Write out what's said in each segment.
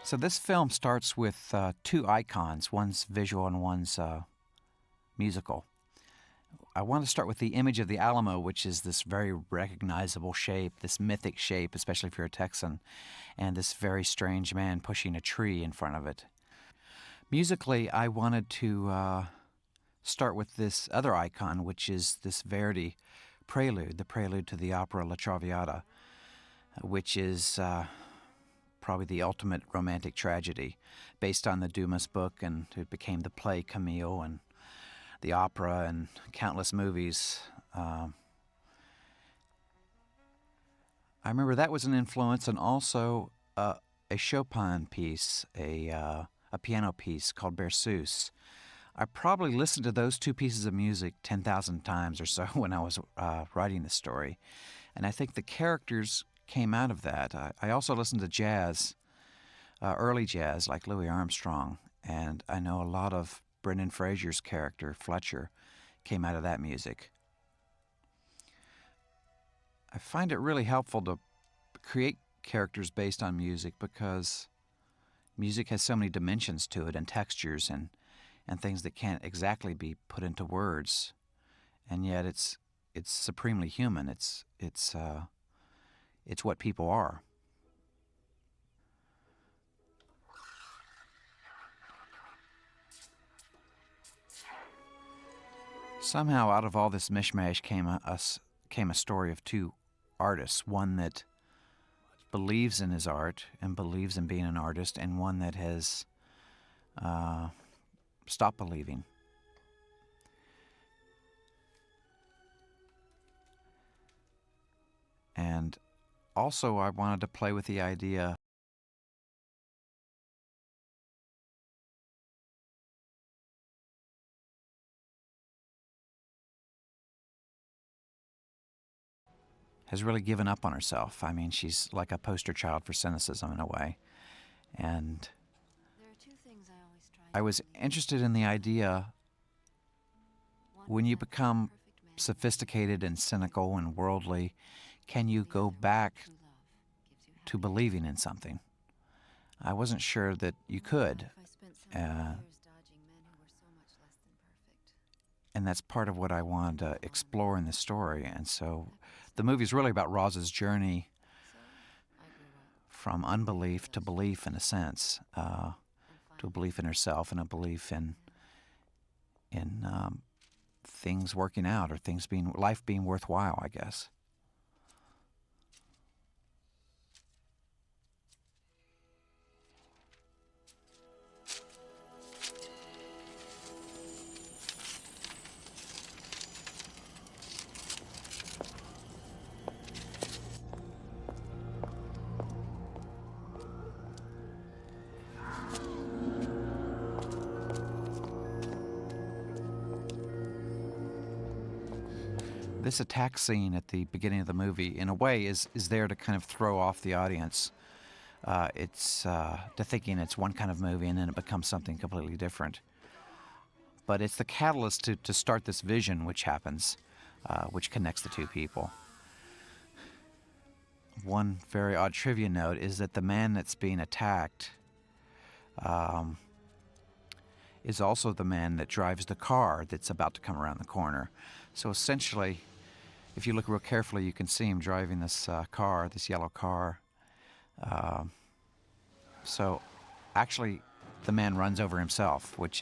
So this film starts with two icons. One's visual and one's musical. I want to start with the image of the Alamo, which is this very recognizable shape, this mythic shape, especially if you're a Texan, and this very strange man pushing a tree in front of it. Musically, I wanted to start with this other icon, which is this Verdi prelude, the prelude to the opera La Traviata, which is probably the ultimate romantic tragedy, based on the Dumas book, and it became the play Camille and the opera and countless movies. I remember that was an influence, and also a Chopin piece, a piano piece called Berceuse. I probably listened to those two pieces of music 10,000 times or so when I was writing the story. And I think the characters came out of that. I also listened to jazz, early jazz like Louis Armstrong, and I know a lot of Brendan Fraser's character, Fletcher, came out of that music. I find it really helpful to create characters based on music because music has so many dimensions to it and textures and things that can't exactly be put into words, and yet it's supremely human. It's what people are. Somehow, out of all this mishmash came a story of two artists. One that believes in his art and believes in being an artist, and one that has stopped believing. And also, I wanted to play with the idea has really given up on herself. I mean, she's like a poster child for cynicism in a way. And I was interested in the idea, when you become sophisticated and cynical and worldly, can you go back to believing in something? I wasn't sure that you could. And that's part of what I wanted to explore in the story. And so the movie's really about Roz's journey from unbelief to belief, in a sense, to a belief in herself and a belief in things working out, or life being worthwhile, I guess. This attack scene at the beginning of the movie, in a way, is there to kind of throw off the audience. It's to thinking it's one kind of movie, and then it becomes something completely different. But it's the catalyst to start this vision, which happens, which connects the two people. One very odd trivia note is that the man that's being attacked is also the man that drives the car that's about to come around the corner. So essentially, if you look real carefully, you can see him driving this car, this yellow car. So actually, the man runs over himself, which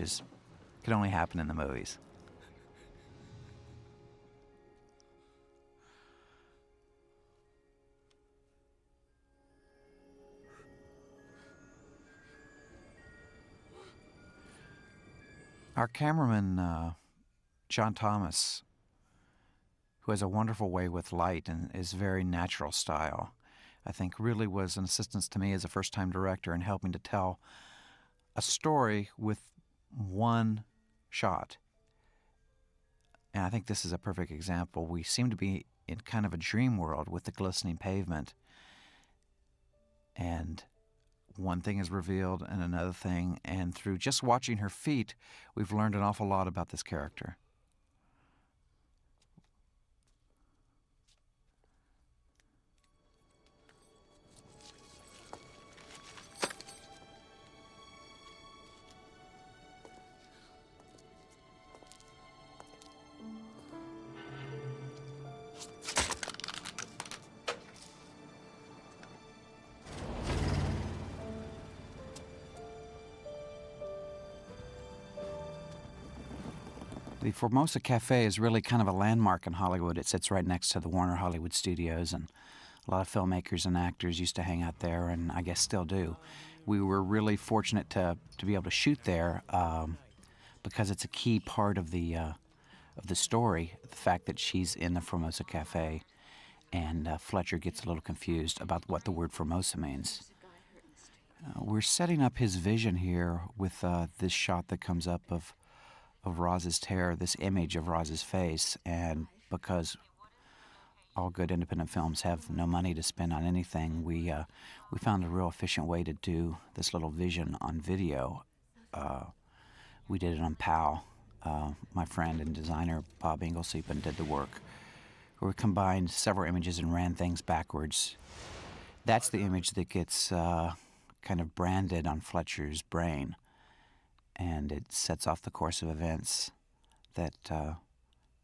can only happen in the movies. Our cameraman, John Thomas, who has a wonderful way with light and is very natural style, I think really was an assistance to me as a first-time director in helping to tell a story with one shot. And I think this is a perfect example. We seem to be in kind of a dream world with the glistening pavement, and one thing is revealed and another thing, and through just watching her feet, we've learned an awful lot about this character. The Formosa Cafe is really kind of a landmark in Hollywood. It sits right next to the Warner Hollywood Studios, and a lot of filmmakers and actors used to hang out there, and I guess still do. We were really fortunate to be able to shoot there because it's a key part of the story, the fact that she's in the Formosa Cafe, and Fletcher gets a little confused about what the word Formosa means. We're setting up his vision here with this shot that comes up of Roz's terror, this image of Roz's face, and because all good independent films have no money to spend on anything, we found a real efficient way to do this little vision on video. We did it on PAL. My friend and designer Bob Inglesiepen did the work, where we combined several images and ran things backwards. That's the image that gets kind of branded on Fletcher's brain, and it sets off the course of events that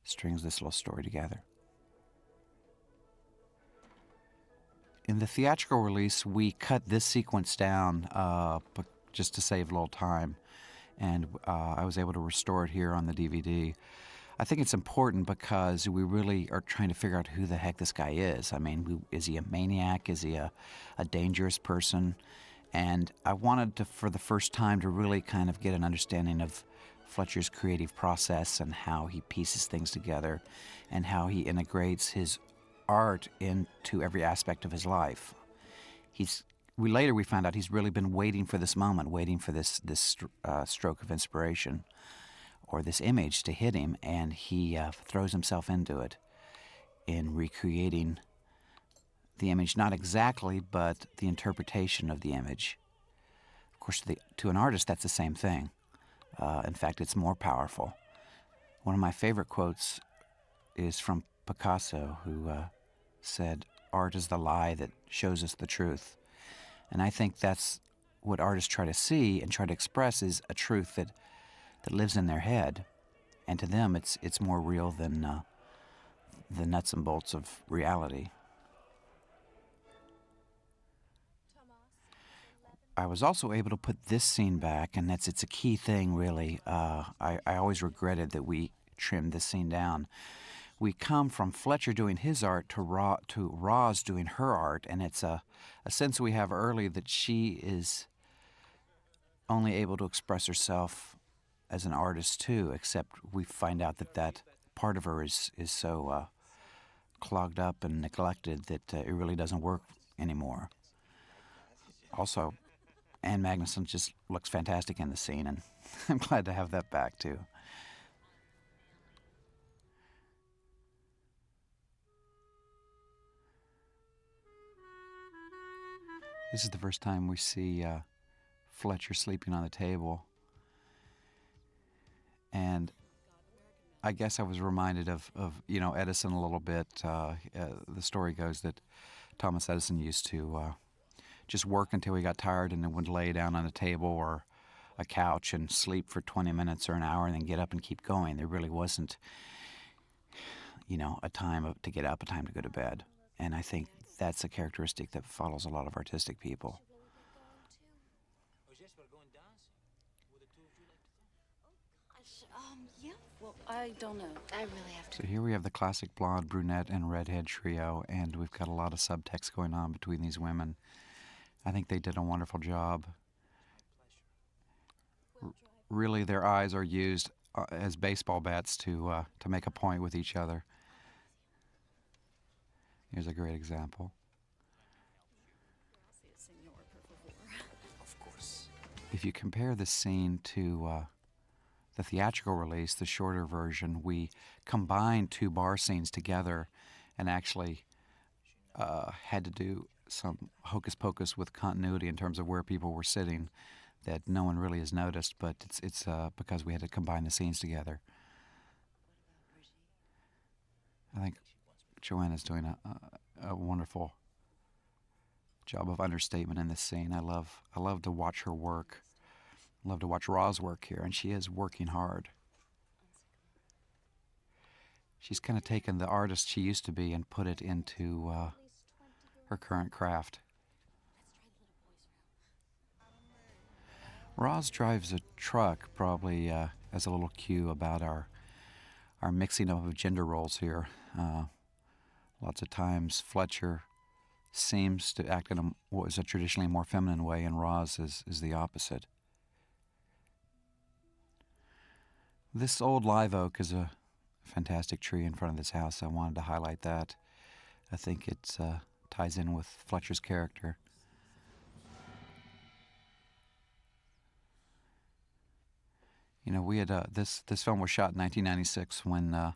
strings this little story together. In the theatrical release, we cut this sequence down just to save a little time, and I was able to restore it here on the DVD. I think it's important because we really are trying to figure out who the heck this guy is. I mean, is he a maniac? Is he a dangerous person? And I wanted to, for the first time, to really kind of get an understanding of Fletcher's creative process and how he pieces things together and how he integrates his art into every aspect of his life. We found out he's really been waiting for this moment, waiting for this stroke of inspiration or this image to hit him, and he throws himself into it in recreating the image, not exactly, but the interpretation of the image. Of course, to an artist, that's the same thing. In fact, it's more powerful. One of my favorite quotes is from Picasso, who said, "Art is the lie that shows us the truth." And I think that's what artists try to see and try to express, is a truth that lives in their head. And to them, it's more real than the nuts and bolts of reality. I was also able to put this scene back, and it's a key thing, really. I always regretted that we trimmed this scene down. We come from Fletcher doing his art to Roz doing her art, and it's a sense we have early that she is only able to express herself as an artist too, except we find out that part of her is so clogged up and neglected that it really doesn't work anymore. Also, Anne Magnuson just looks fantastic in the scene, and I'm glad to have that back too. This is the first time we see Fletcher sleeping on the table. And I guess I was reminded of Edison a little bit. The story goes that Thomas Edison used to just work until he got tired and then would lay down on a table or a couch and sleep for 20 minutes or an hour and then get up and keep going. There really wasn't, a time to get up, a time to go to bed. And I think that's a characteristic that follows a lot of artistic people. Yeah, well, I don't know. I really have to. So here we have the classic blonde, brunette, and redhead trio, and we've got a lot of subtext going on between these women. I think they did a wonderful job. Really, their eyes are used as baseball bats to make a point with each other. Here's a great example. Of course. If you compare this scene to the theatrical release, the shorter version, we combined two bar scenes together and actually had to do some hocus pocus with continuity in terms of where people were sitting that no one really has noticed, but it's because we had to combine the scenes together. I think Joanna's doing a wonderful job of understatement in this scene. I love to watch her work. I love to watch Roz work here, and she is working hard. She's kind of taken the artist she used to be and put it into her current craft. Roz drives a truck, probably as a little cue about our our mixing up of gender roles here. Lots of times Fletcher seems to act in what is a traditionally more feminine way, and Roz is the opposite. This old live oak is a fantastic tree in front of this house. I wanted to highlight that. I think it ties in with Fletcher's character. You know, we had this film was shot in 1996 when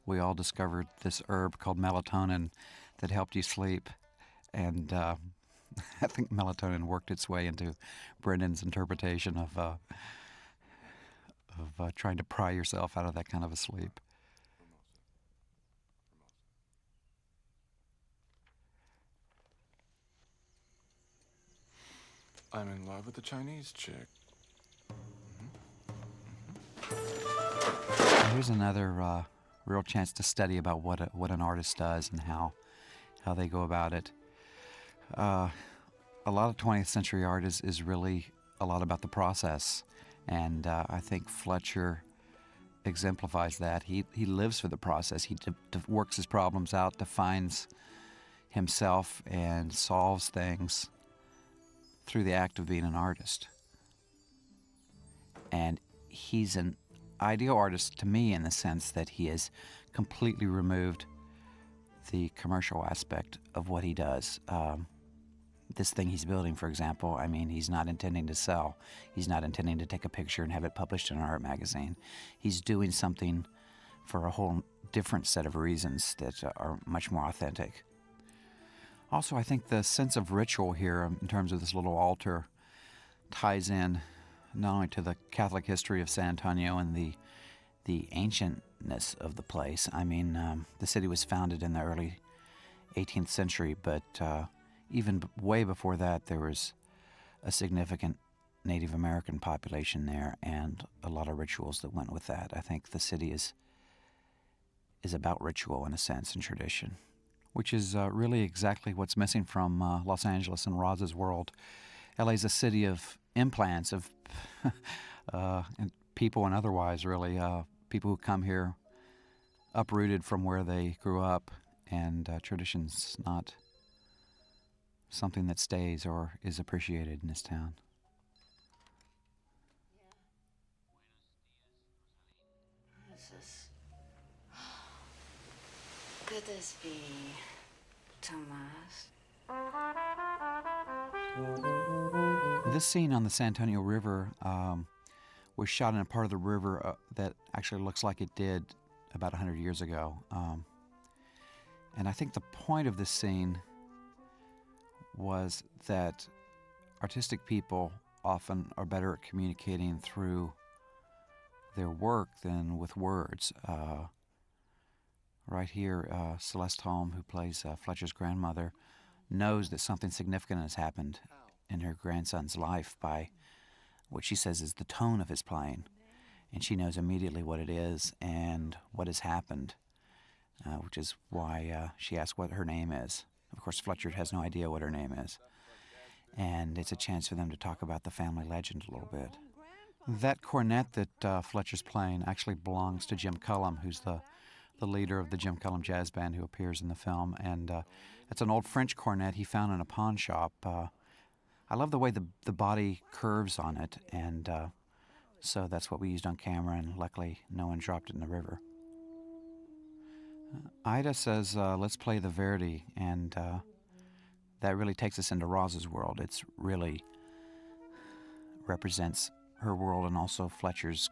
we all discovered this herb called melatonin that helped you sleep, and I think melatonin worked its way into Brendan's interpretation of trying to pry yourself out of that kind of a sleep. I'm in love with the Chinese chick. Here's another real chance to study about what an artist does and how they go about it. A lot of 20th century art is really a lot about the process, and I think Fletcher exemplifies that. He lives for the process. He works his problems out, defines himself, and solves things through the act of being an artist. And he's an ideal artist to me in the sense that he has completely removed the commercial aspect of what he does. This thing he's building, for example, I mean, he's not intending to sell. He's not intending to take a picture and have it published in an art magazine. He's doing something for a whole different set of reasons that are much more authentic. Also, I think the sense of ritual here in terms of this little altar ties in not only to the Catholic history of San Antonio and the ancientness of the place. I mean, the city was founded in the early 18th century, but even way before that, there was a significant Native American population there and a lot of rituals that went with that. I think the city is about ritual in a sense and tradition, which is really exactly what's missing from Los Angeles and Roz's world. LA's a city of implants of and people and otherwise, really. People who come here uprooted from where they grew up, and tradition's not something that stays or is appreciated in this town. Could this be Tomas? This scene on the San Antonio River was shot in a part of the river that actually looks like it did about 100 years ago. And I think the point of this scene was that artistic people often are better at communicating through their work than with words. Right here, Celeste Holm, who plays Fletcher's grandmother, knows that something significant has happened in her grandson's life by what she says is the tone of his playing. And she knows immediately what it is and what has happened, which is why she asks what her name is. Of course, Fletcher has no idea what her name is. And it's a chance for them to talk about the family legend a little bit. That cornet that Fletcher's playing actually belongs to Jim Cullum, who's the leader of the Jim Cullum Jazz Band who appears in the film. And it's an old French cornet he found in a pawn shop. I love the way the body curves on it, and so that's what we used on camera, and luckily no one dropped it in the river. Ida says, let's play the Verdi, and that really takes us into Roz's world. It's really represents her world and also Fletcher's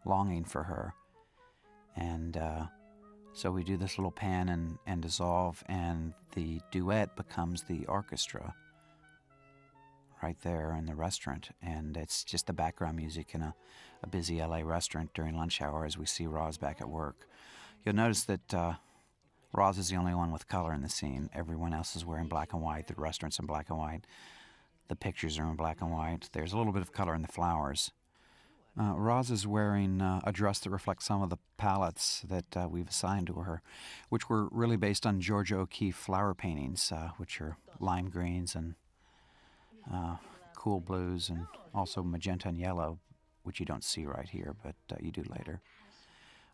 longing for her. And so we do this little pan and dissolve, and the duet becomes the orchestra right there in the restaurant. And it's just the background music in a busy LA restaurant during lunch hour as we see Roz back at work. You'll notice that Roz is the only one with color in the scene. Everyone else is wearing black and white. The restaurant's in black and white. The pictures are in black and white. There's a little bit of color in the flowers. Roz is wearing a dress that reflects some of the palettes that we've assigned to her, which were really based on Georgia O'Keeffe flower paintings, which are lime greens and cool blues and also magenta and yellow, which you don't see right here, but you do later.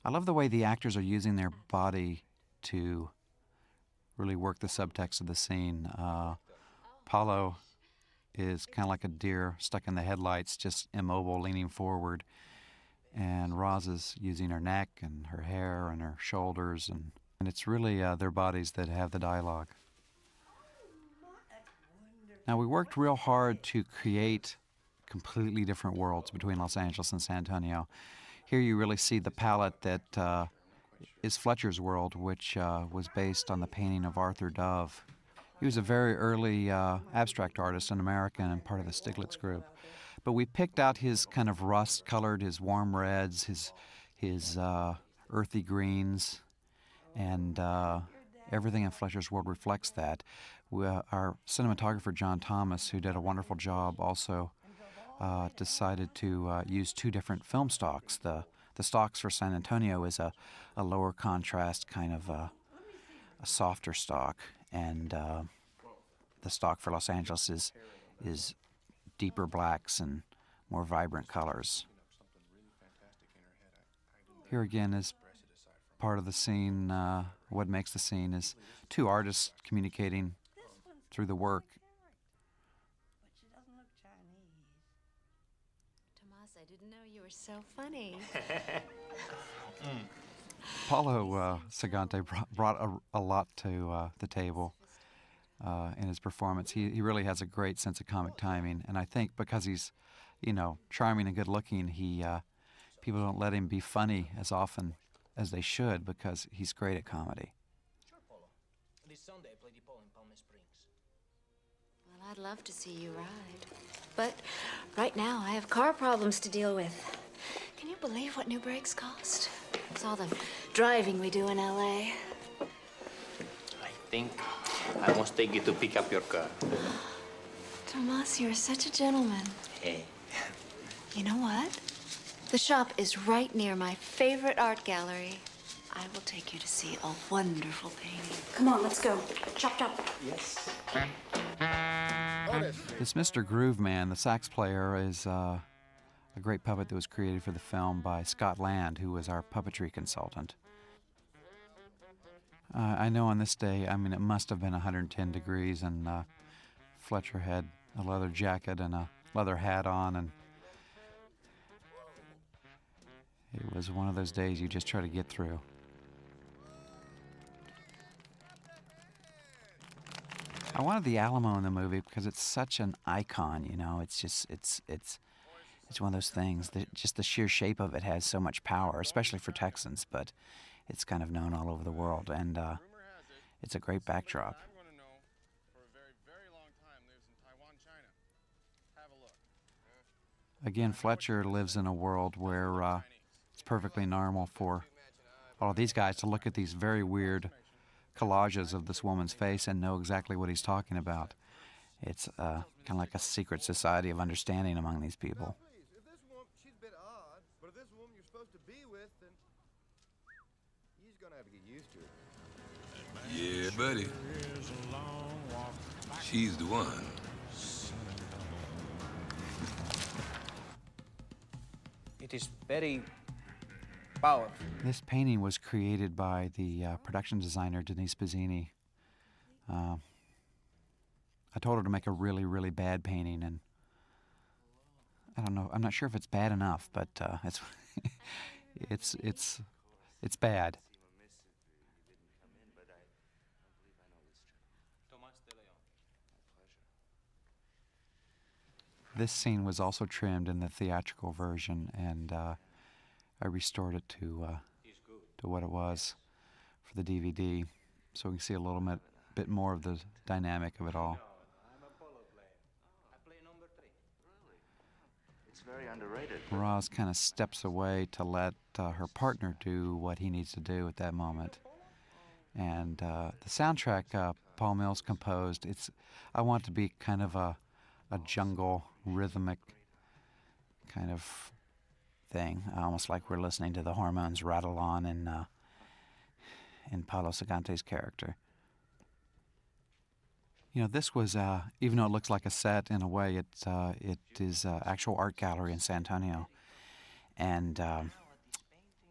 I love the way the actors are using their body to really work the subtext of the scene. Paulo is kind of like a deer stuck in the headlights, just immobile, leaning forward. And Roz is using her neck and her hair and her shoulders, and it's really their bodies that have the dialogue. Now, we worked real hard to create completely different worlds between Los Angeles and San Antonio. Here you really see the palette that is Fletcher's world, which was based on the painting of Arthur Dove. He was a very early abstract artist, an American, and part of the Stiglitz group. But we picked out his kind of rust-colored, his warm reds, his earthy greens, and everything in Fletcher's world reflects that. Our cinematographer, John Thomas, who did a wonderful job, also decided to use two different film stocks. The stocks for San Antonio is a lower contrast, kind of a softer stock, and the stock for Los Angeles is deeper blacks and more vibrant colors. Here again is part of the scene. What makes the scene is two artists communicating through the work. Tomas, I didn't know you were so funny. Paulo Sagante brought a lot to the table in his performance. He really has a great sense of comic timing, and I think because he's, charming and good-looking, people don't let him be funny as often as they should because he's great at comedy. Sure, Polo. This Sunday I play the pole in Palm Springs. Well, I'd love to see you ride. But right now, I have car problems to deal with. Can you believe what new brakes cost? It's all the driving we do in L.A. I think I must take you to pick up your car. Tomas, you're such a gentleman. Hey. You know what? The shop is right near my favorite art gallery. I will take you to see a wonderful painting. Come on, let's go. Chop, chop. Yes. This Mr. Groove Man, the sax player, is a great puppet that was created for the film by Scott Land, who was our puppetry consultant. I know on this day, it must have been 110 degrees, and Fletcher had a leather jacket and a leather hat on, and it was one of those days you just try to get through. I wanted the Alamo in the movie because it's such an icon, it's one of those things that just the sheer shape of it has so much power, especially for Texans, but it's kind of known all over the world, and it's a great backdrop. Again, Fletcher lives in a world where it's perfectly normal for all of these guys to look at these very weird collages of this woman's face and know exactly what he's talking about. It's kind of like a secret society of understanding among these people. If this woman, she's a bit odd, but if this woman you're supposed to be with, then he's gonna have to get used to it. Yeah, buddy. She's the one. It is very powerful. This painting was created by the production designer Denise Pizzini. I told her to make a really, really bad painting, and I don't know. I'm not sure if it's bad enough, but it's bad. This scene was also trimmed in the theatrical version, and I restored it to what it was for the DVD, so we can see a little bit more of the dynamic of it all. I'm a polo player. I play number 3. Really? It's very underrated. Roz kind of steps away to let her partner do what he needs to do at that moment. And the soundtrack Paul Mills composed, I want it to be kind of a jungle, rhythmic kind of thing, almost like we're listening to the hormones rattle on in Paulo Sagante's character. This was, even though it looks like a set in a way, it is an actual art gallery in San Antonio. And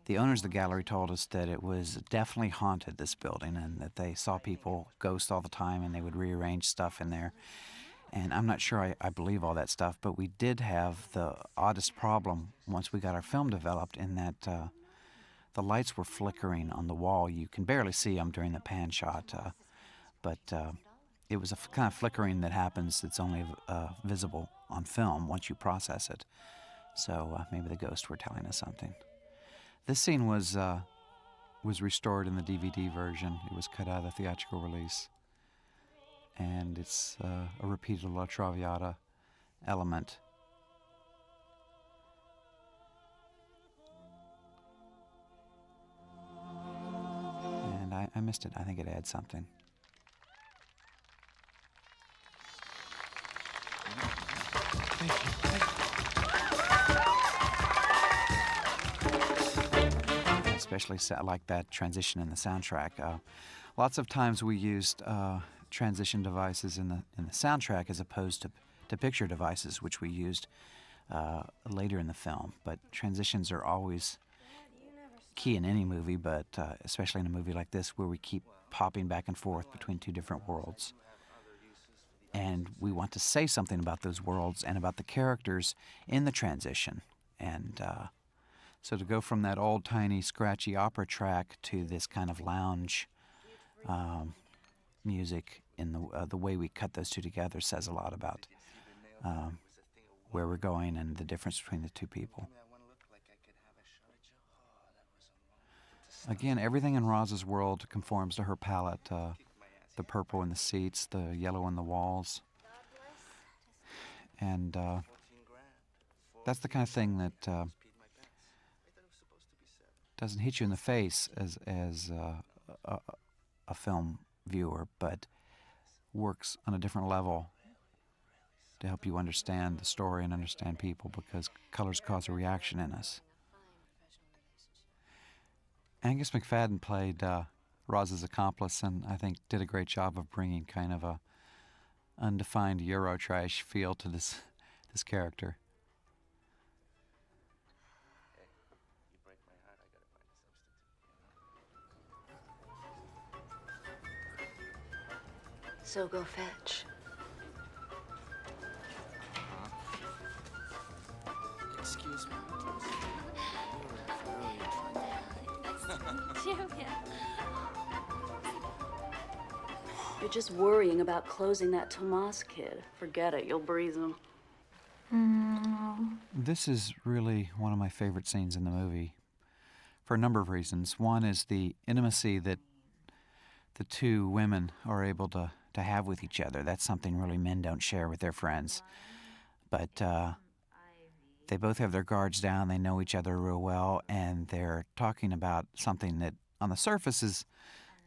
the owners of the gallery told us that it was definitely haunted, this building, and that they saw people, ghosts all the time, and they would rearrange stuff in there. And I'm not sure I believe all that stuff, but we did have the oddest problem once we got our film developed, in that the lights were flickering on the wall. You can barely see them during the pan shot, but it was a kind of flickering that happens that's only visible on film once you process it. So maybe the ghosts were telling us something. This scene was restored in the DVD version. It was cut out of the theatrical release. And it's a repeated La Traviata element. And I missed it. I think it adds something. Especially like that transition in the soundtrack. Lots of times we used transition devices in the soundtrack as opposed to picture devices, which we used later in the film. But transitions are always key in any movie, but especially in a movie like this, where we keep popping back and forth between two different worlds. And we want to say something about those worlds and about the characters in the transition. And so to go from that old, tiny, scratchy opera track to this kind of lounge music in the way we cut those two together says a lot about where we're going and the difference between the two people. Again, everything in Roz's world conforms to her palette. The purple in the seats, the yellow in the walls. And that's the kind of thing that doesn't hit you in the face as a film viewer, but works on a different level to help you understand the story and understand people, because colors cause a reaction in us. Angus McFadden played Roz's accomplice, and I think did a great job of bringing kind of a undefined Eurotrash feel to this character. So go fetch. Excuse me. You're just worrying about closing that Tomas kid. Forget it, you'll breeze him. This is really one of my favorite scenes in the movie for a number of reasons. One is the intimacy that the two women are able to have with each other. That's something really men don't share with their friends. But they both have their guards down, they know each other real well, and they're talking about something that on the surface is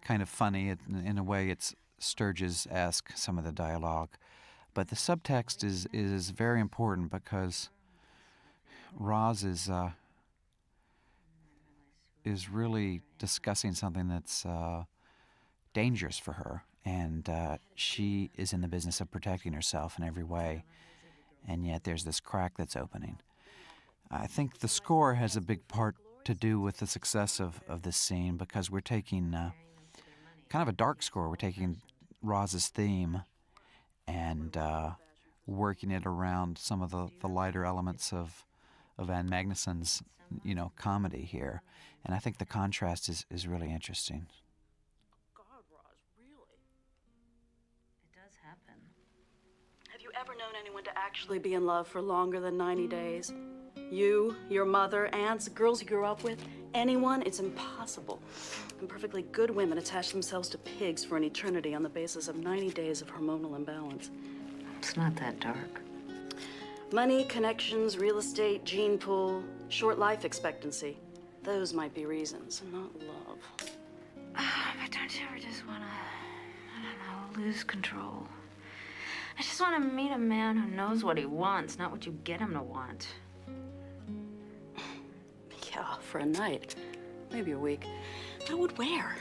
kind of funny. In a way, it's Sturges-esque, some of the dialogue. But the subtext is very important, because Roz is really discussing something that's dangerous for her, and she is in the business of protecting herself in every way, and yet there's this crack that's opening. I think the score has a big part to do with the success of this scene, because we're taking kind of a dark score. We're taking Roz's theme and working it around some of the lighter elements of Van Magnuson's, comedy here. And I think the contrast is really interesting. God, Roz, really? It does happen. Have you ever known anyone to actually be in love for longer than 90 days? You, your mother, aunts, girls you grew up with, anyone? It's impossible. And perfectly good women attach themselves to pigs for an eternity on the basis of 90 days of hormonal imbalance. It's not that dark. Money, connections, real estate, gene pool, short life expectancy. Those might be reasons, not love. But don't you ever just want to, lose control? I just want to meet a man who knows what he wants, not what you get him to want. Yeah, for a night, maybe a week. I would wear.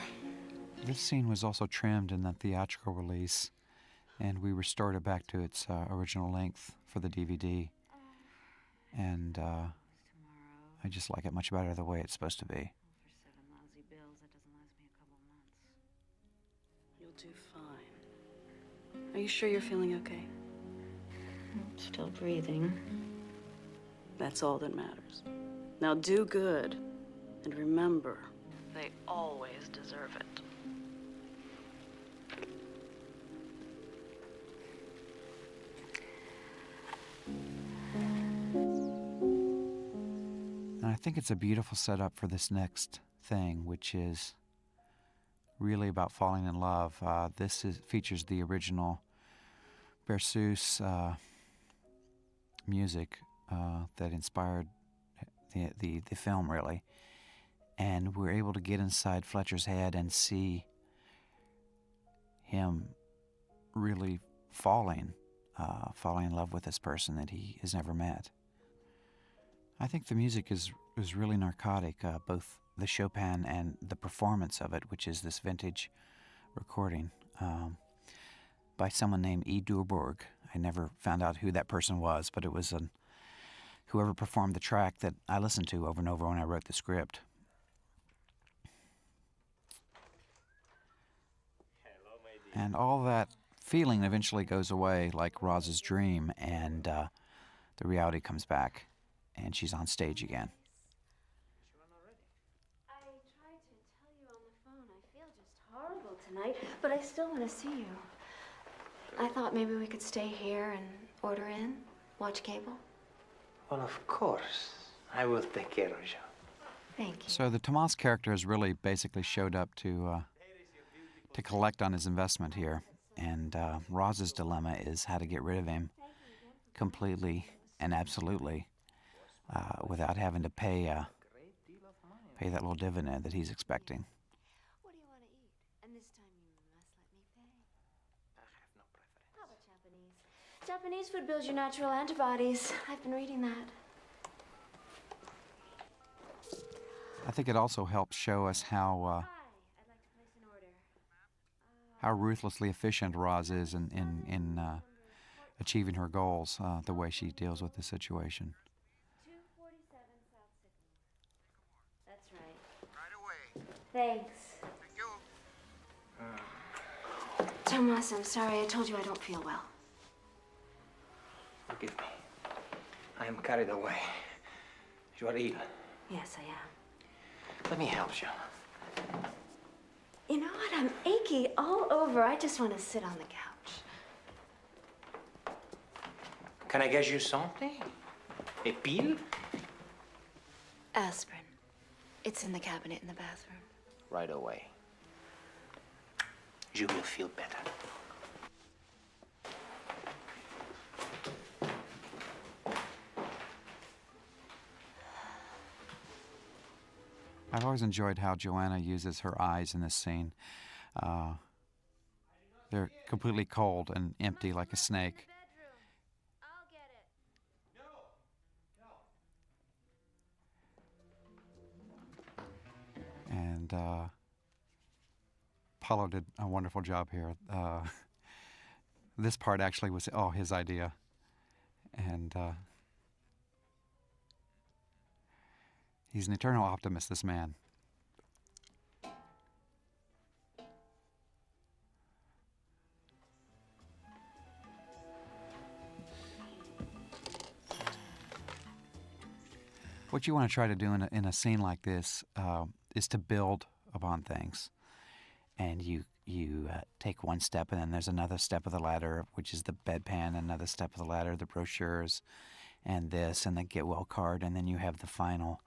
This scene was also trimmed in the theatrical release, and we restored it back to its original length for the DVD. And I just like it much better the way it's supposed to be. For 7 lousy bills, that doesn't last me a couple months. You'll do fine. Are you sure you're feeling okay? I'm still breathing. That's all that matters. Now do good, and remember, they always deserve it. And I think it's a beautiful setup for this next thing, which is really about falling in love. Features the original Berceuse music that inspired the film, really. And we're able to get inside Fletcher's head and see him really falling in love with this person that he has never met. I think the music is really narcotic, both the Chopin and the performance of it, which is this vintage recording by someone named E. Durburg. I never found out who that person was, but it was whoever performed the track that I listened to over and over when I wrote the script. And all that feeling eventually goes away like Roz's dream, and the reality comes back, and she's on stage again. I tried to tell you on the phone I feel just horrible tonight, but I still want to see you. I thought maybe we could stay here and order in, watch cable. Well, of course. I will take care of you. Thank you. So the Tomas character has really basically showed up to collect on his investment here, and Roz's dilemma is how to get rid of him completely and absolutely without having to pay that little dividend that he's expecting. What do you want to eat? And this time you must let me pay. I have no preference. How about Japanese? Japanese food builds your natural antibodies. I've been reading that. I think it also helps show us how Hi, I'd like to place an order. how ruthlessly efficient Roz is in achieving her goals, the way she deals with the situation. 247 South Sycamore. That's right. Right away. Thanks. Thank you. Tomas, I'm sorry. I told you I don't feel well. Forgive me. I am carried away. You are ill. Yes, I am. Let me help you. You know what? I'm achy all over. I just want to sit on the couch. Can I get you something? A pill? Aspirin. It's in the cabinet in the bathroom. Right away. You will feel better. I've always enjoyed how Joanna uses her eyes in this scene. They're completely cold and empty like a snake. I'll get it. And Paulo did a wonderful job here. This part actually was all his idea. And he's an eternal optimist, this man. What you want to try to do in a scene like this is to build upon things. And you take one step, and then there's another step of the ladder, which is the bedpan, another step of the ladder, the brochures, and this, and the get well card, and then you have the final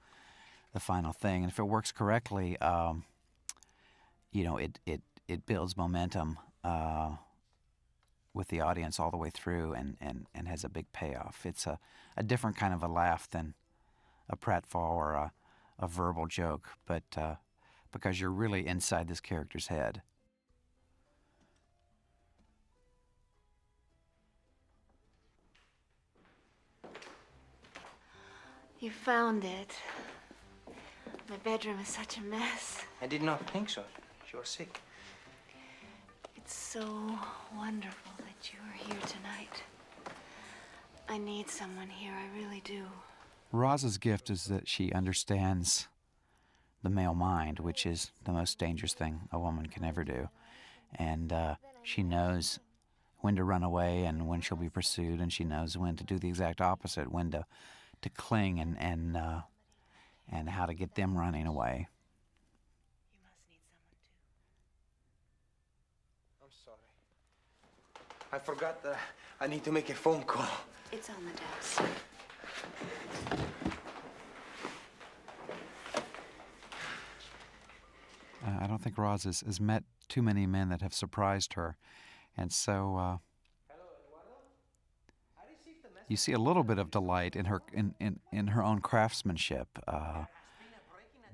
thing. And if it works correctly, it builds momentum with the audience all the way through, and has a big payoff. It's a different kind of a laugh than a pratfall or a verbal joke, but because you're really inside this character's head. You found it. My bedroom is such a mess. I did not think so. You are sick. It's so wonderful that you are here tonight. I need someone here, I really do. Roz's gift is that she understands the male mind, which is the most dangerous thing a woman can ever do. And she knows when to run away and when she'll be pursued, and she knows when to do the exact opposite, when to cling and how to get them running away. I'm sorry. I forgot that I need to make a phone call. It's on the desk. I don't think Roz has met too many men that have surprised her. And so you see a little bit of delight in her in her own craftsmanship,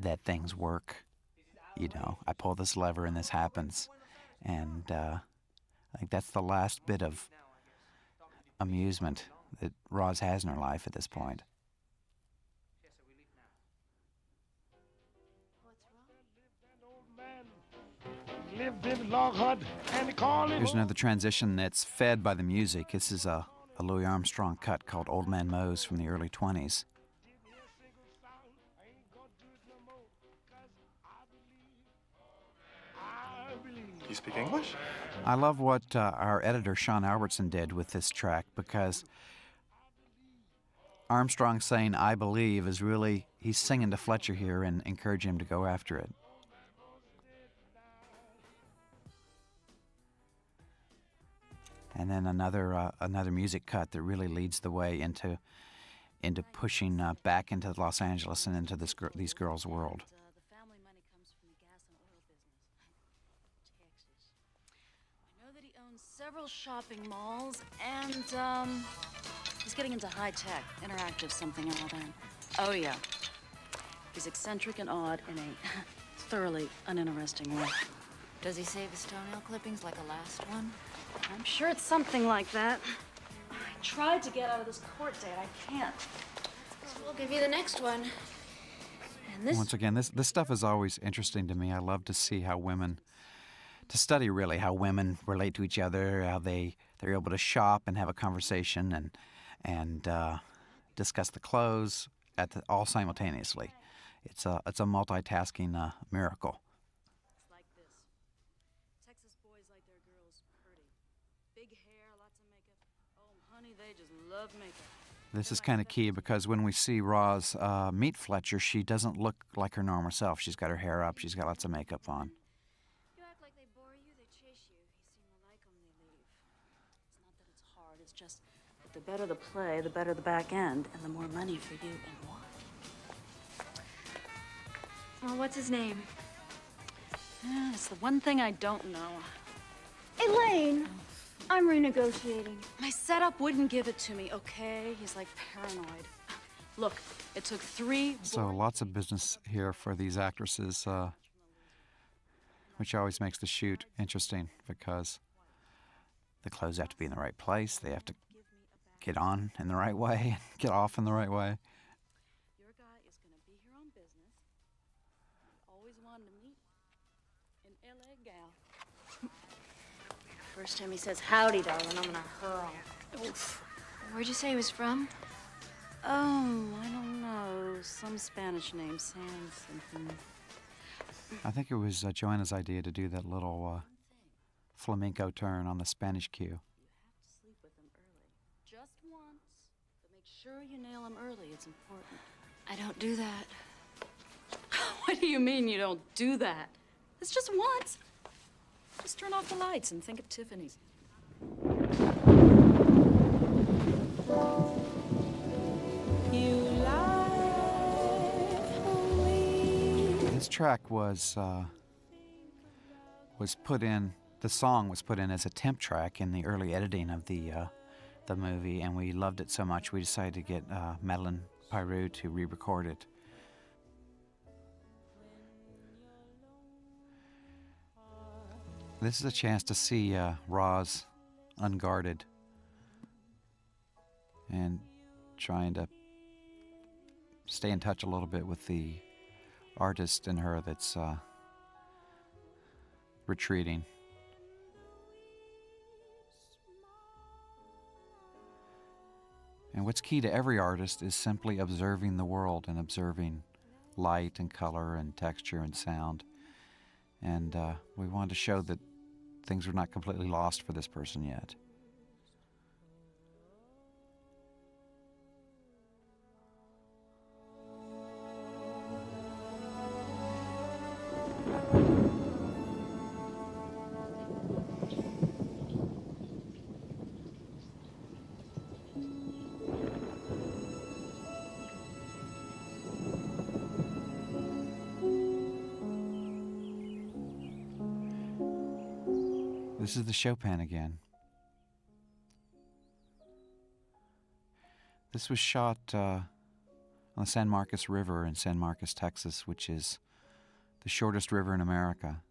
that things work. You know, I pull this lever and this happens. And I think that's the last bit of amusement that Roz has in her life at this point. Here's another transition that's fed by the music. This is a Louis Armstrong cut called Old Man Mose from the early 20s. Do you speak English? I love what our editor Sean Albertson did with this track, because Armstrong saying "I believe" is really, he's singing to Fletcher here and encouraging him to go after it. And then another music cut that really leads the way into pushing back into Los Angeles and into these girls' world. The family money comes from the gas and oil business. Texas. I know that he owns several shopping malls, and he's getting into high tech, interactive something or other. Oh yeah, he's eccentric and odd in a thoroughly uninteresting way. Does he save his toenail clippings like a last one? I'm sure it's something like that. I tried to get out of this court date. I can't. So we'll give you the next one. And this. Once again, this stuff is always interesting to me. I love to see how women, to study really how women relate to each other, how they're able to shop and have a conversation and discuss the clothes all simultaneously. It's a multitasking miracle. It's like this. Texas boys like their girls pretty. Big hair, lots of makeup. Oh, honey, they just love makeup. This is kind of key, because when we see Roz meet Fletcher, she doesn't look like her normal self. She's got her hair up. She's got lots of makeup on. You act like they bore you, they chase you. You seem to like them, they leave. It's not that it's hard, it's just that the better the play, the better the back end, and the more money for you and what. Well, what's his name? Yeah, it's the one thing I don't know. Elaine! I'm renegotiating. My setup wouldn't give it to me, okay? He's like paranoid. Look, it took 3 So lots of business here for these actresses, which always makes the shoot interesting, because the clothes have to be in the right place. They have to get on in the right way and get off in the right way. Your guy is gonna be here on business. Always wanted to meet an LA gal. First time he says howdy, darling, I'm gonna hurl. Oof. Where'd you say he was from? Oh, I don't know. Some Spanish name, Sans something. I think it was Joanna's idea to do that little flamenco turn on the Spanish cue. You have to sleep with him early. Just once. But make sure you nail him early. It's important. I don't do that. What do you mean you don't do that? It's just once. Just turn off the lights and think of Tiffany's. This track was put in. The song was put in as a temp track in the early editing of the movie, and we loved it so much we decided to get Madeline Pyrou to re-record it. This is a chance to see Roz unguarded and trying to stay in touch a little bit with the artist in her that's retreating. And what's key to every artist is simply observing the world and observing light and color and texture and sound. And we wanted to show that things are not completely lost for this person yet. This is the Chopin again. This was shot on the San Marcos River in San Marcos, Texas, which is the shortest river in America.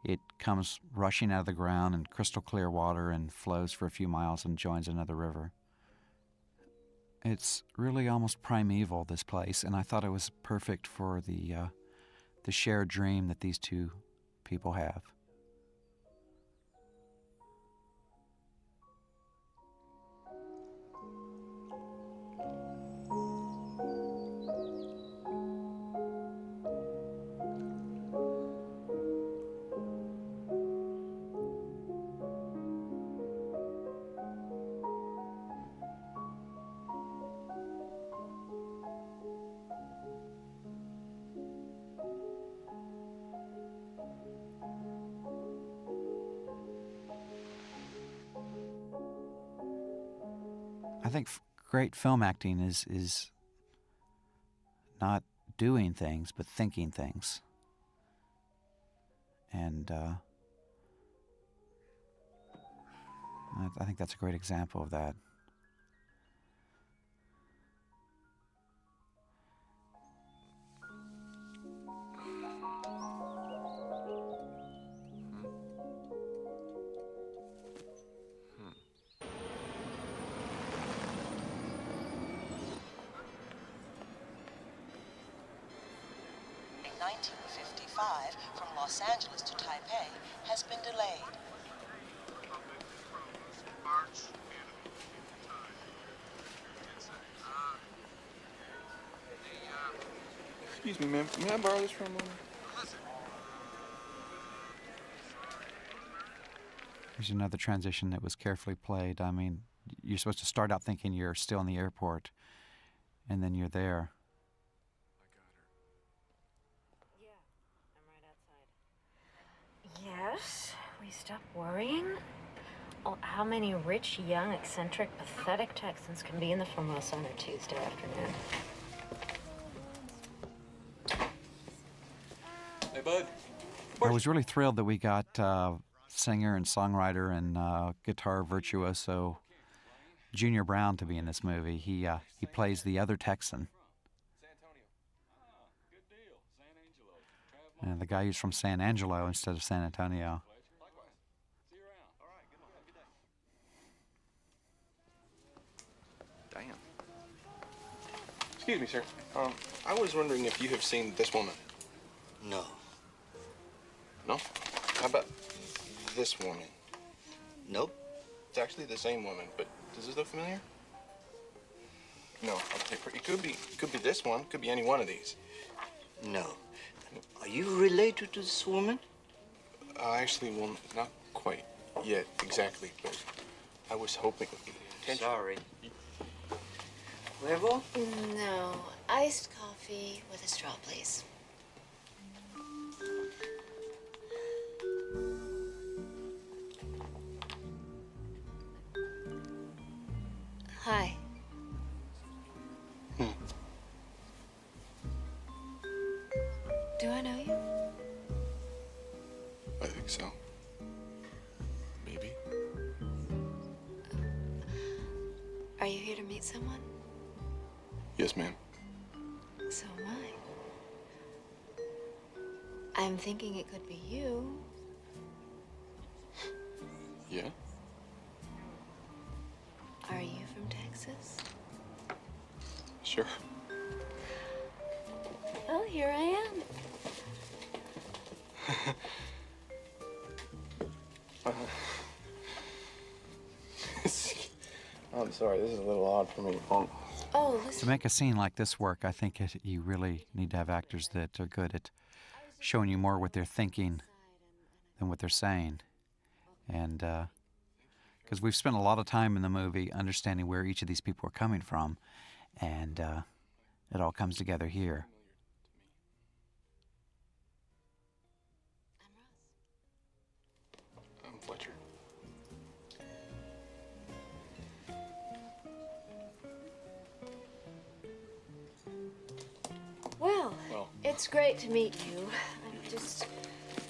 It comes rushing out of the ground in crystal clear water and flows for a few miles and joins another river. It's really almost primeval, this place, and I thought it was perfect for the shared dream that these two people have. I think great film acting is not doing things, but thinking things. And I think that's a great example of that. In 1955 from Los Angeles to Taipei has been delayed. Excuse me, ma'am. May I borrow this for a moment? Here's another transition that was carefully played. I mean, you're supposed to start out thinking you're still in the airport, and then you're there. Yes, we stop worrying. Oh, how many rich, young, eccentric, pathetic Texans can be in the Formosa on a Tuesday afternoon? Hey, bud. I was really thrilled that we got singer and songwriter and guitar virtuoso Junior Brown to be in this movie. He plays the other Texan. And the guy who's from San Angelo instead of San Antonio. Damn. Excuse me, sir. I was wondering if you have seen this woman. No. No? How about this woman? Nope. It's actually the same woman, but does this look familiar? No. Okay. It could be this one. Could be any one of these. No. Are you related to this woman? Actually, well, not quite yet exactly, but I was hoping. Sorry. Huevo? No, iced coffee with a straw, please. Hi. Do I know you? I think so. Maybe. Are you here to meet someone? Yes, ma'am. So am I. I'm thinking it could be you. Yeah? Are you from Texas? Sure. Well, here I am. I'm sorry, this is a little odd for me. Oh, To listen. make a scene like this work, I think you really need to have actors that are good at showing you more what they're thinking than what they're saying. And because we've spent a lot of time in the movie understanding where each of these people are coming from, and it all comes together here. I'm Fletcher. Well, Well. it's great to meet you. I'm just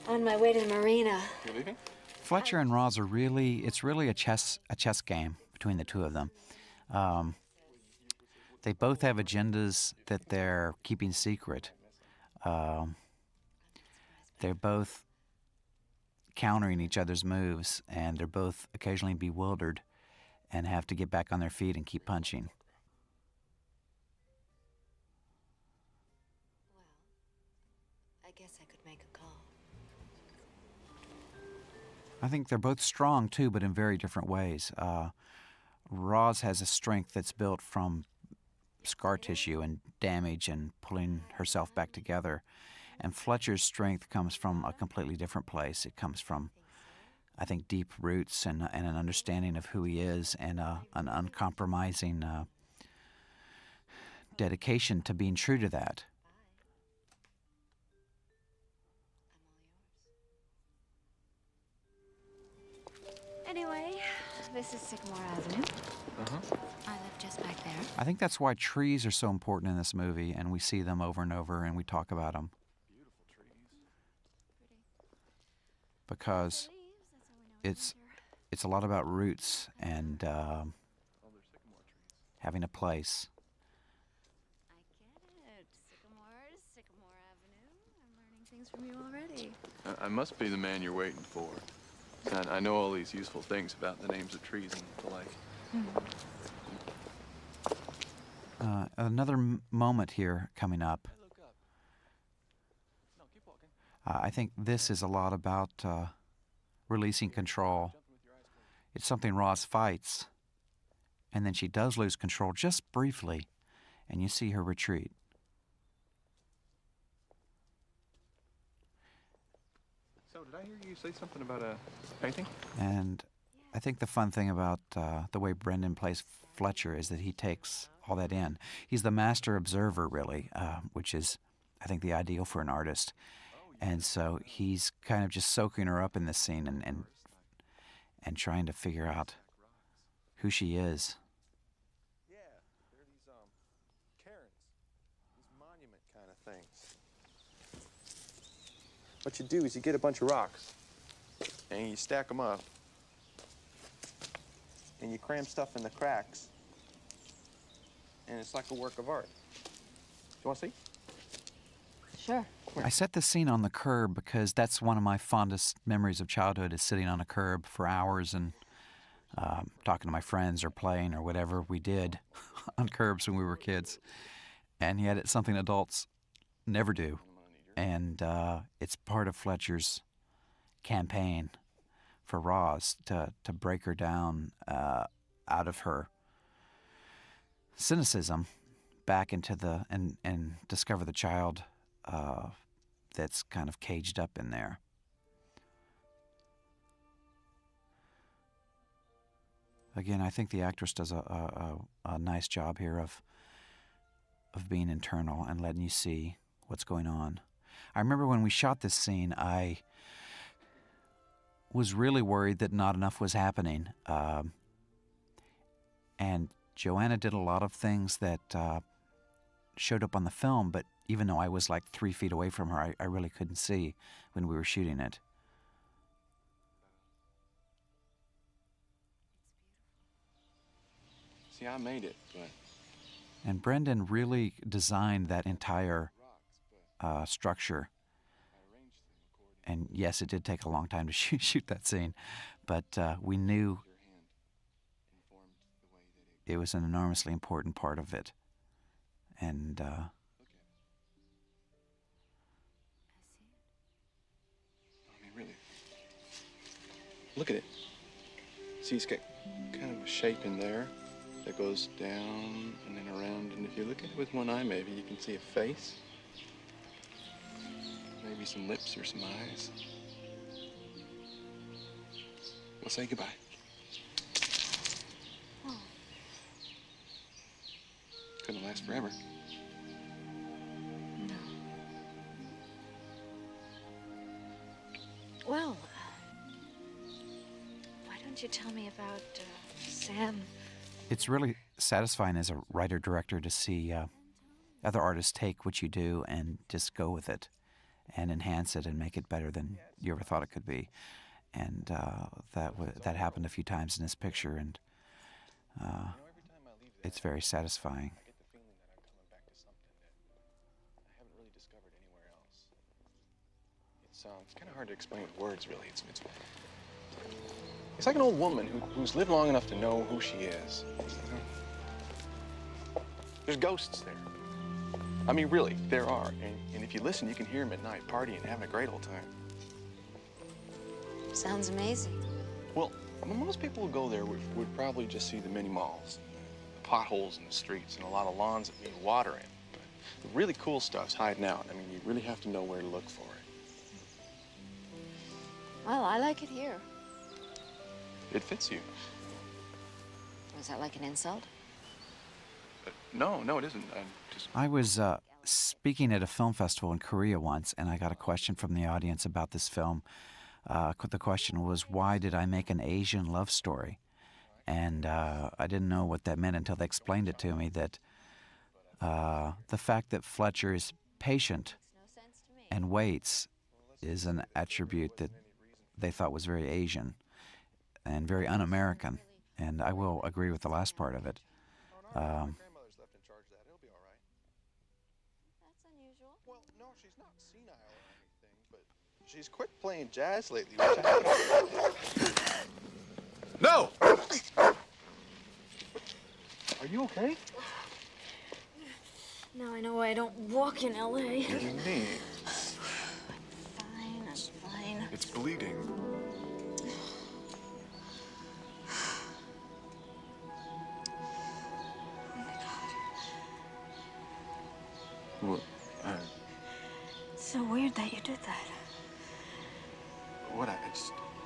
on my way to the marina. You leaving? Fletcher and Roz are it's really a chess game between the two of them. They both have agendas that they're keeping secret. They're both countering each other's moves, and they're both occasionally bewildered and have to get back on their feet and keep punching. I guess I could make a call. I think they're both strong too, but in very different ways. Roz has a strength that's built from scar tissue and damage and pulling herself back together. And Fletcher's strength comes from a completely different place. It comes from, I think, deep roots and an understanding of who he is, and an uncompromising dedication to being true to that. Anyway, this is Sycamore Avenue. I live just back there. I think that's why trees are so important in this movie, and we see them over and over, and we talk about them. Because it's a lot about roots and having a place. I get it. Sycamore Avenue. I'm learning things from you already. I must be the man you're waiting for. I know all these useful things about the names of trees and the like. Another moment here coming up. I think this is a lot about releasing control. It's something Roz fights, and then she does lose control just briefly, and you see her retreat. So, did I hear you say something about a painting? And I think the fun thing about the way Brendan plays Fletcher is that he takes all that in. He's the master observer, really, which is, I think, the ideal for an artist. And so he's kind of just soaking her up in this scene and trying to figure out who she is. Yeah, they're these, cairns. These monument kind of things. What you do is you get a bunch of rocks, and you stack them up, and you cram stuff in the cracks, and it's like a work of art. You want to see? Sure. I set this scene on the curb because that's one of my fondest memories of childhood, is sitting on a curb for hours and talking to my friends or playing or whatever we did on curbs when we were kids. And yet it's something adults never do. And it's part of Fletcher's campaign for Roz to break her down out of her cynicism back into and discover the child that's kind of caged up in there. Again, I think the actress does a nice job here of being internal and letting you see what's going on. I remember when we shot this scene, I was really worried that not enough was happening. And Joanna did a lot of things that showed up on the film, but even though I was like 3 feet away from her, I really couldn't see when we were shooting it. See, I made it, but... And Brendan really designed that entire structure. And yes, it did take a long time to shoot that scene, but we knew it was an enormously important part of it. And I mean, really. Look at it. See, it's got kind of a shape in there. that goes down and then around. And if you look at it with one eye, maybe you can see a face. Maybe some lips or some eyes. We'll say goodbye. Oh. Couldn't last forever. No. Well, why don't you tell me about Sam? It's really satisfying as a writer-director to see other artists take what you do and just go with it and enhance it and make it better than you ever thought it could be. And that happened a few times in this picture, and it's very satisfying. I get the feeling that I'm coming back to something that I haven't really discovered anywhere else. It's kind of hard to explain with words, really. It's like an old woman who's lived long enough to know who she is. You know? There's ghosts there. I mean, really, there are. And if you listen, you can hear them at night, partying, having a great old time. Sounds amazing. Well, most people who go there would probably just see the mini malls, the potholes in the streets, and a lot of lawns that need water in. But the really cool stuff's hiding out. I mean, you really have to know where to look for it. Well, I like it here. It fits you. Was that like an insult? No, it isn't. I was speaking at a film festival in Korea once, and I got a question from the audience about this film. The question was, why did I make an Asian love story? And I didn't know what that meant until they explained it to me, that the fact that Fletcher is patient and waits is an attribute that they thought was very Asian and very un-American. And I will agree with the last part of it. Grandmother's left in charge of that. It'll be all right. That's unusual. Well, no, she's not senile or anything, but she's quit playing jazz lately, which I... No! Are you okay? Now I know why I don't walk in L.A. What do you mean? I'm fine. It's bleeding. What? It's so weird that you did that. What?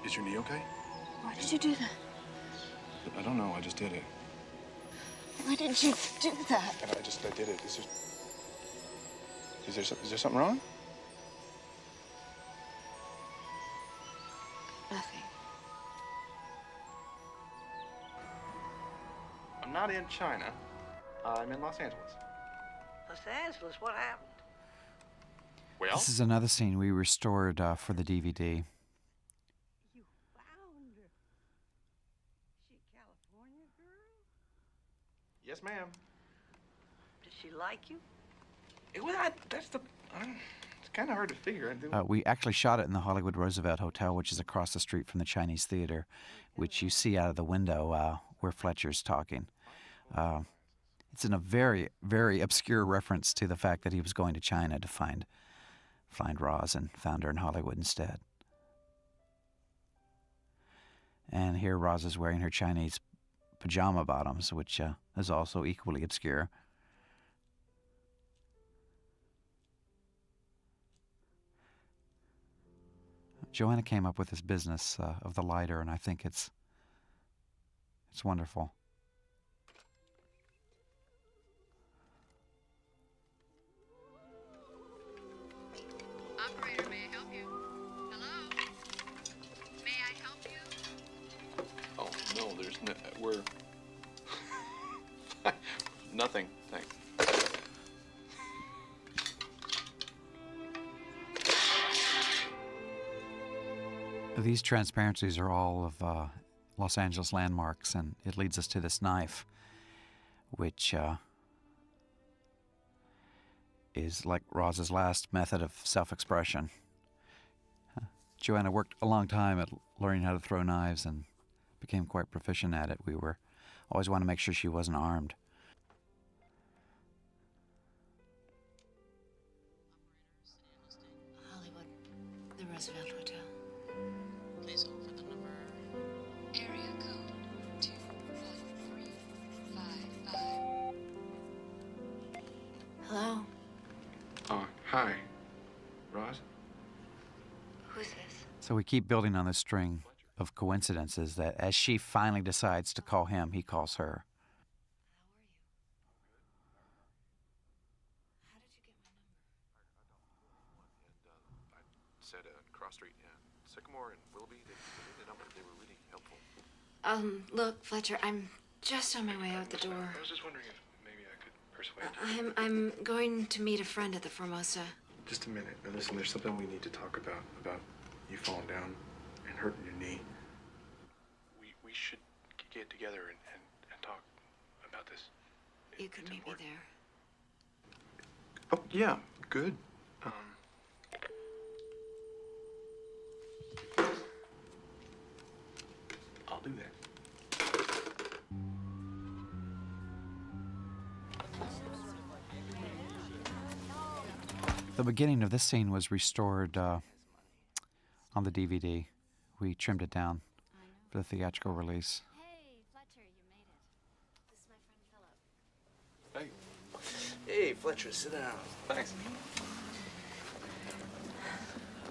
Is your knee okay? Why did you do that? I don't know. I just did it. Why did you do that? I did it. Is there something wrong? Nothing. I'm not in China. I'm in Los Angeles. Los Angeles, what happened? Well? This is another scene we restored for the DVD. You found her. She a California girl? Yes, ma'am. Did she like you? It's kind of hard to figure. We actually shot it in the Hollywood Roosevelt Hotel, which is across the street from the Chinese Theater, which you see out of the window where Fletcher's talking. It's in a very, very obscure reference to the fact that he was going to China to find Roz and found her in Hollywood instead. And here Roz is wearing her Chinese pajama bottoms, which is also equally obscure. Joanna came up with this business of the lighter, and I think it's wonderful. Operator, may I help you? Hello? May I help you? Oh, no, there's no... We're... Nothing, thanks. These transparencies are all of Los Angeles landmarks, and it leads us to this knife, which is like Roz's last method of self-expression. Joanna worked a long time at learning how to throw knives and became quite proficient at it. We always wanted to make sure she wasn't armed. Hollywood, the Roosevelt Hotel. Please hold for the number. Area code 21355. Hello? Hi. Roz? Who's this? So we keep building on this string of coincidences that as she finally decides to call him, he calls her. Said cross street, yeah. Sycamore and Willoughby, they gave me the number. They were really helpful. Look, Fletcher, I'm just on my way out the door. I was just wondering if maybe I could persuade you. I'm going to meet a friend at the Formosa. Just a minute. Now listen, there's something we need to talk about you falling down and hurting your knee. We should get together and talk about this. You could meet me there. Oh, yeah, good. I'll do that. The beginning of this scene was restored on the DVD. We trimmed it down for the theatrical release. Hey, Fletcher, you made it. This is my friend Philip. Hey. Hey, Fletcher, sit down. Thanks.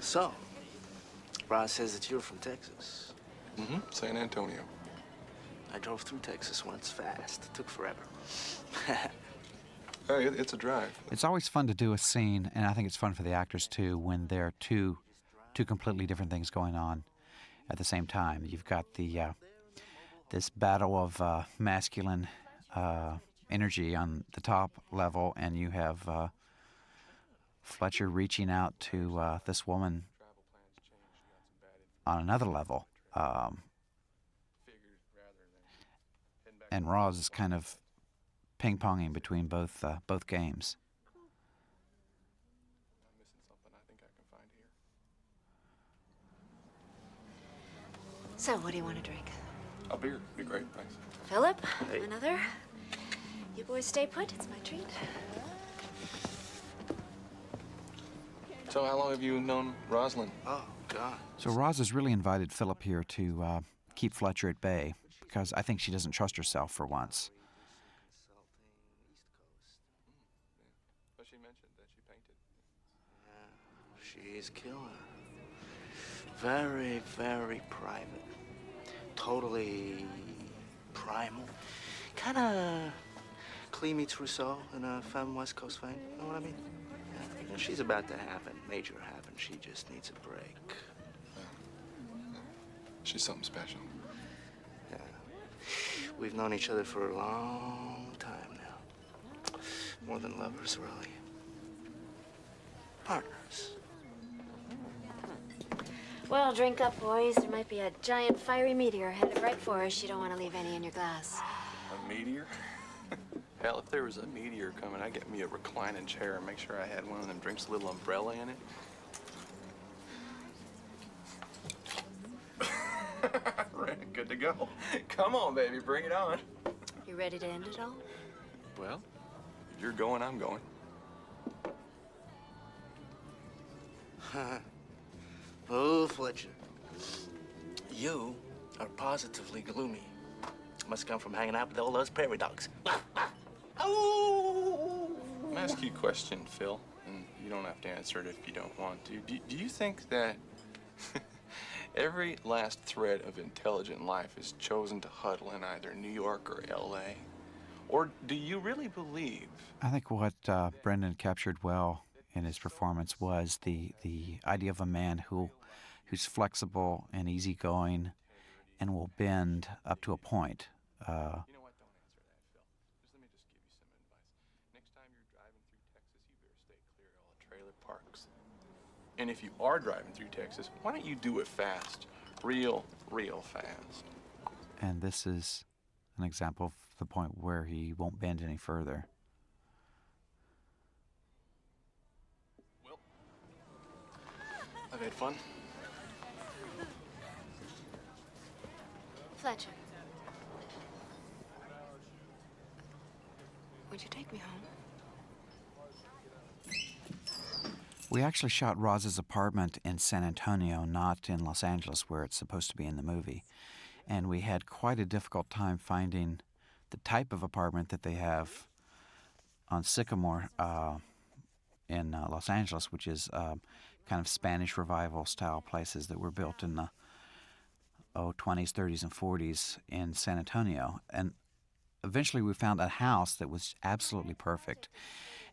So, Roz says that you're from Texas. Mm-hmm. San Antonio. I drove through Texas once fast. It took forever. Hey, it's a drive. It's always fun to do a scene, and I think it's fun for the actors too, when there are two completely different things going on at the same time. You've got the this battle of masculine energy on the top level, and you have Fletcher reaching out to this woman on another level. And Roz is kind of ping-ponging between both games. I'm missing something I think I can find here. So, what do you want to drink? A beer. Be great. Thanks. Philip? Another? You boys stay put. It's my treat. So how long have you known Rosalind? Oh, God. So Roz has really invited Philip here to keep Fletcher at bay, because I think she doesn't trust herself for once. But she mentioned that she painted. Yeah, she's killer. Very, very private. Totally primal. Kind of Clee meets Rousseau in a femme West Coast fame. You know what I mean? Yeah. You know, she's about to have a major happen. She just needs a break. She's something special. Yeah. We've known each other for a long time now. More than lovers, really. Partners. Well, drink up, boys. There might be a giant fiery meteor headed right for us. You don't want to leave any in your glass. A meteor? Hell, if there was a meteor coming, I'd get me a reclining chair and make sure I had one of them drinks with a little umbrella in it. Good to go. Come on, baby, bring it on. You ready to end it all? Well, if you're going, I'm going. Oh, Fletcher. You are positively gloomy. Must come from hanging out with all those prairie dogs. Oh! I'm gonna ask you a question, Phil, and you don't have to answer it if you don't want to. Do you think that every last thread of intelligent life is chosen to huddle in either New York or L.A.? Or do you really believe? I think what Brendan captured well in his performance was the idea of a man who's flexible and easygoing and will bend up to a point. You know what? Don't answer that, Phil. Let me just give you some advice. Next time you're driving through Texas, you better stay clear of all the trailer parks. And if you are driving through Texas, why don't you do it fast? Real fast. And this is an example of the point where he won't bend any further. Well, I've had fun. Fletcher. Would you take me home? We actually shot Roz's apartment in San Antonio, not in Los Angeles, where it's supposed to be in the movie. And we had quite a difficult time finding the type of apartment that they have on Sycamore in Los Angeles, which is kind of Spanish Revival style places that were built in the 20s, 30s, and 40s in San Antonio. And eventually we found a house that was absolutely perfect.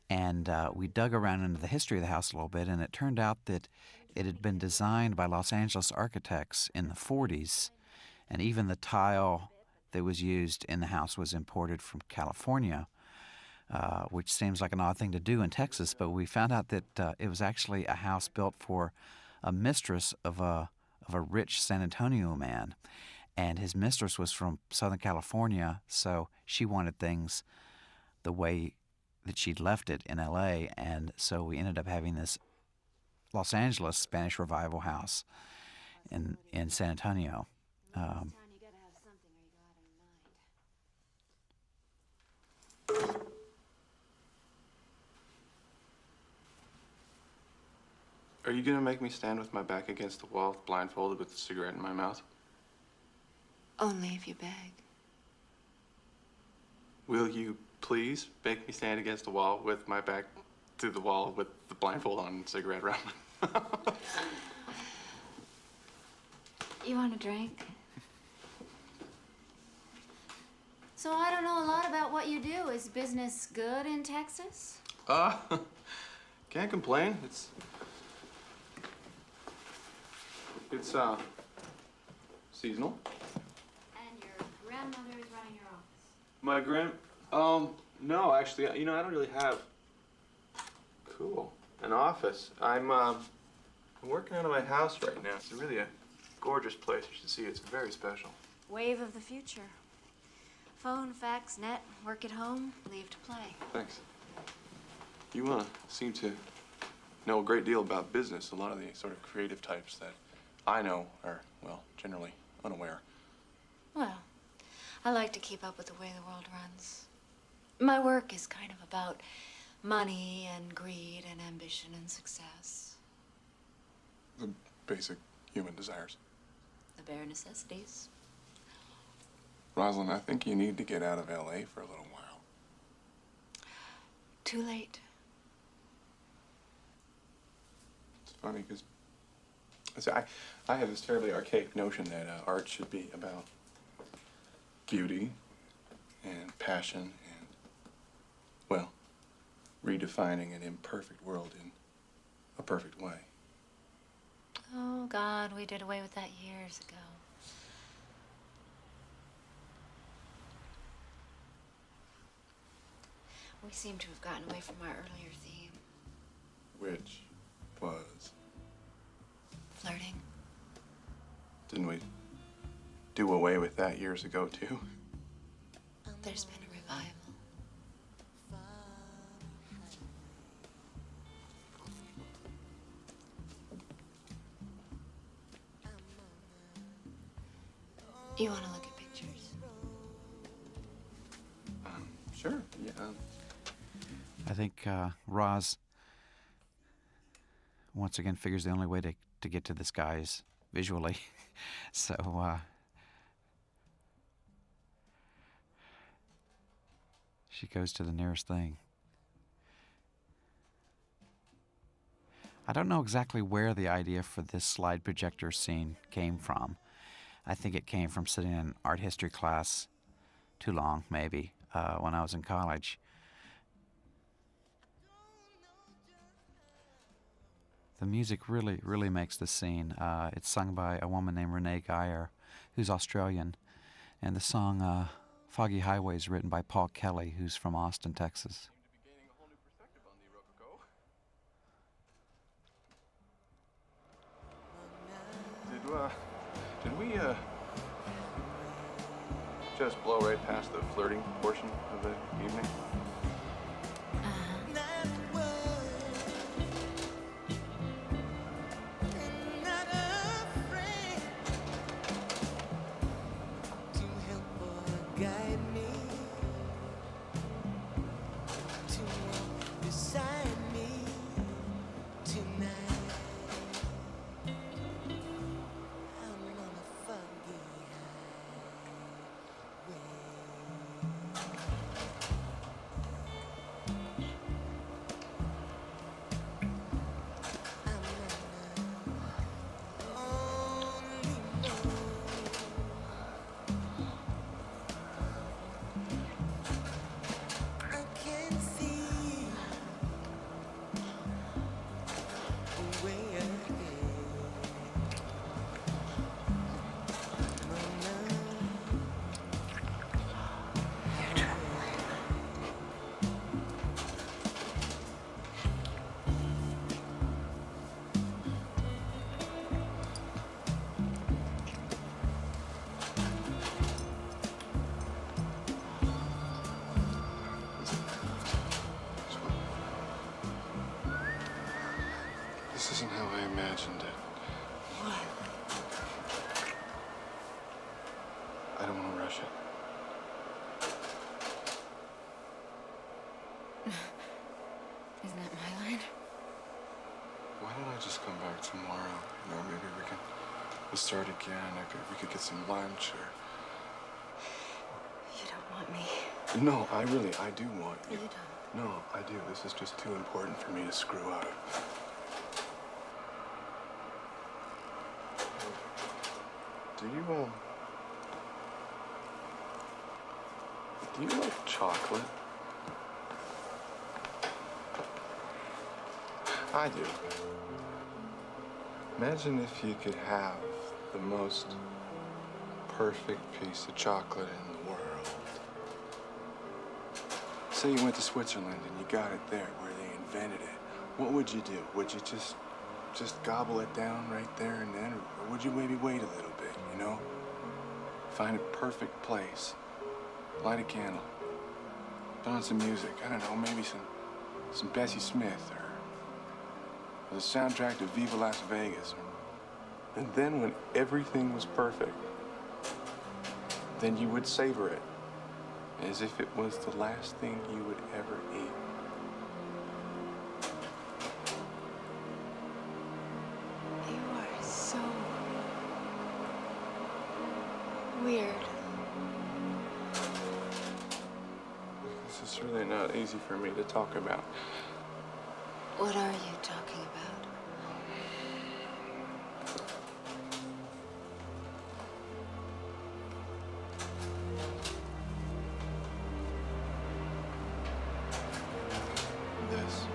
And we dug around into the history of the house a little bit, and it turned out that it had been designed by Los Angeles architects in the 40s, and even the tile that was used in the house was imported from California, which seems like an odd thing to do in Texas, but we found out that it was actually a house built for a mistress of a rich San Antonio man, and his mistress was from Southern California, so she wanted things the way that she'd left it in L.A., and so we ended up having this Los Angeles Spanish Revival house in San Antonio. Are you gonna make me stand with my back against the wall, blindfolded with a cigarette in my mouth? Only if you beg. Will you please make me stand against the wall with my back to the wall with the blindfold on and cigarette around my mouth? You want a drink? So I don't know a lot about what you do. Is business good in Texas? Can't complain. It's seasonal. And your grandmother is running your office? My no, actually, I don't really have an office. I'm working out of my house right now. It's really a gorgeous place. You should see it. It's very special. Wave of the future. Phone, fax, net, work at home, leave to play. Thanks. You seem to know a great deal about business. A lot of the sort of creative types that I know are, well, generally unaware. Well, I like to keep up with the way the world runs. My work is kind of about money and greed and ambition and success. The basic human desires. The bare necessities. Rosalind, I think you need to get out of L.A. for a little while. Too late. It's funny because I have this terribly archaic notion that art should be about beauty and passion and, well, redefining an imperfect world in a perfect way. Oh, God, we did away with that years ago. We seem to have gotten away from our earlier theme. Which was? Flirting. Didn't we do away with that years ago, too? There's been a revival. You want to look at pictures? Sure, yeah. I think Roz once again figures the only way to get to this guy is visually. So she goes to the nearest thing. I don't know exactly where the idea for this slide projector scene came from. I think it came from sitting in an art history class too long, maybe, when I was in college. The music really, really makes the scene. It's sung by a woman named Renee Geyer, who's Australian. And the song Foggy Highway is written by Paul Kelly, who's from Austin, Texas. Did we just blow right past the flirting portion of the evening? This isn't how I imagined it. What? I don't want to rush it. Isn't that my line? Why don't I just come back tomorrow? You know, maybe we'll start again. We could get some lunch or... You don't want me. No, I do want you. You don't. No, I do. This is just too important for me to screw up. Do you like chocolate? I do. Imagine if you could have the most perfect piece of chocolate in the world. Say you went to Switzerland and you got it there where they invented it. What would you do? Would you just gobble it down right there and then? Or would you maybe wait a little bit, you know? Find a perfect place. Light a candle. Put on some music. I don't know, maybe some Bessie Smith or the soundtrack to Viva Las Vegas. And then when everything was perfect, then you would savor it as if it was the last thing you would ever eat. You are so weird. This is really not easy for me to talk about. What are you talking about? This.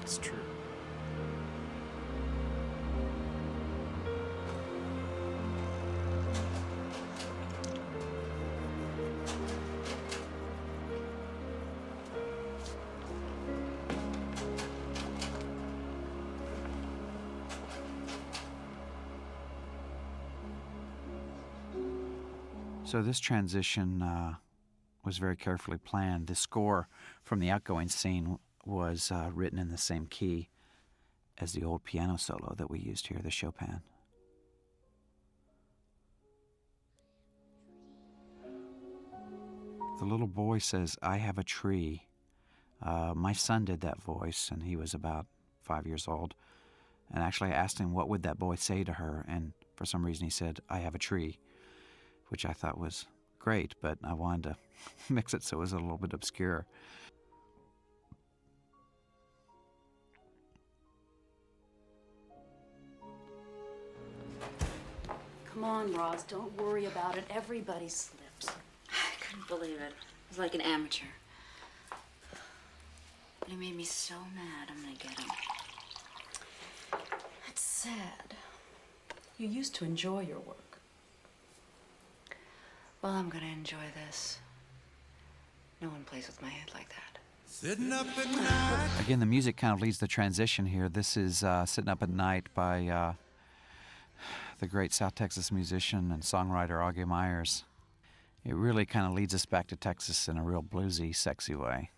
It's true. So this transition was very carefully planned. The score from the outgoing scene was written in the same key as the old piano solo that we used here, the Chopin. The little boy says, "I have a tree." My son did that voice, and he was about 5 years old. And actually, I asked him, what would that boy say to her? And for some reason, he said, "I have a tree," which I thought was great, but I wanted to mix it so it was a little bit obscure. Come on, Roz, don't worry about it. Everybody slips. I couldn't believe it. It was like an amateur. But he made me so mad. I'm gonna get him. That's sad. You used to enjoy your work. Well, I'm gonna enjoy this. No one plays with my head like that. Sitting up at night. Again, the music kind of leads the transition here. This is Sitting Up at Night by the great South Texas musician and songwriter Augie Myers. It really kind of leads us back to Texas in a real bluesy, sexy way.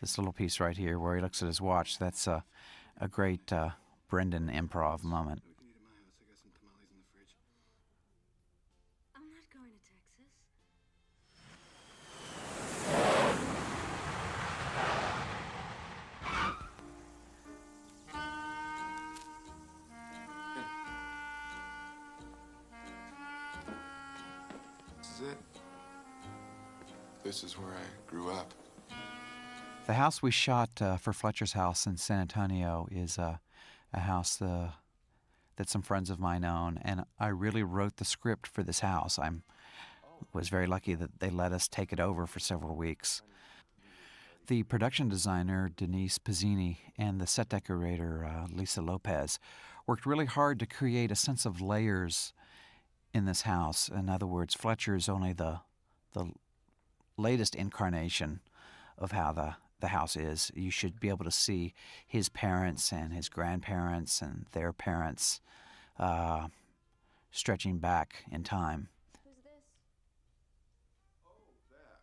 This little piece right here where he looks at his watch, that's a great Brendan improv moment. I'm not going to Texas. This is it. This is where I grew up. The house we shot for Fletcher's house in San Antonio is a house that some friends of mine own, and I really wrote the script for this house. I was very lucky that they let us take it over for several weeks. The production designer, Denise Pizzini, and the set decorator, Lisa Lopez, worked really hard to create a sense of layers in this house. In other words, Fletcher is only the latest incarnation of how the house is. You should be able to see his parents and his grandparents and their parents stretching back in time. Who's this? Oh, that.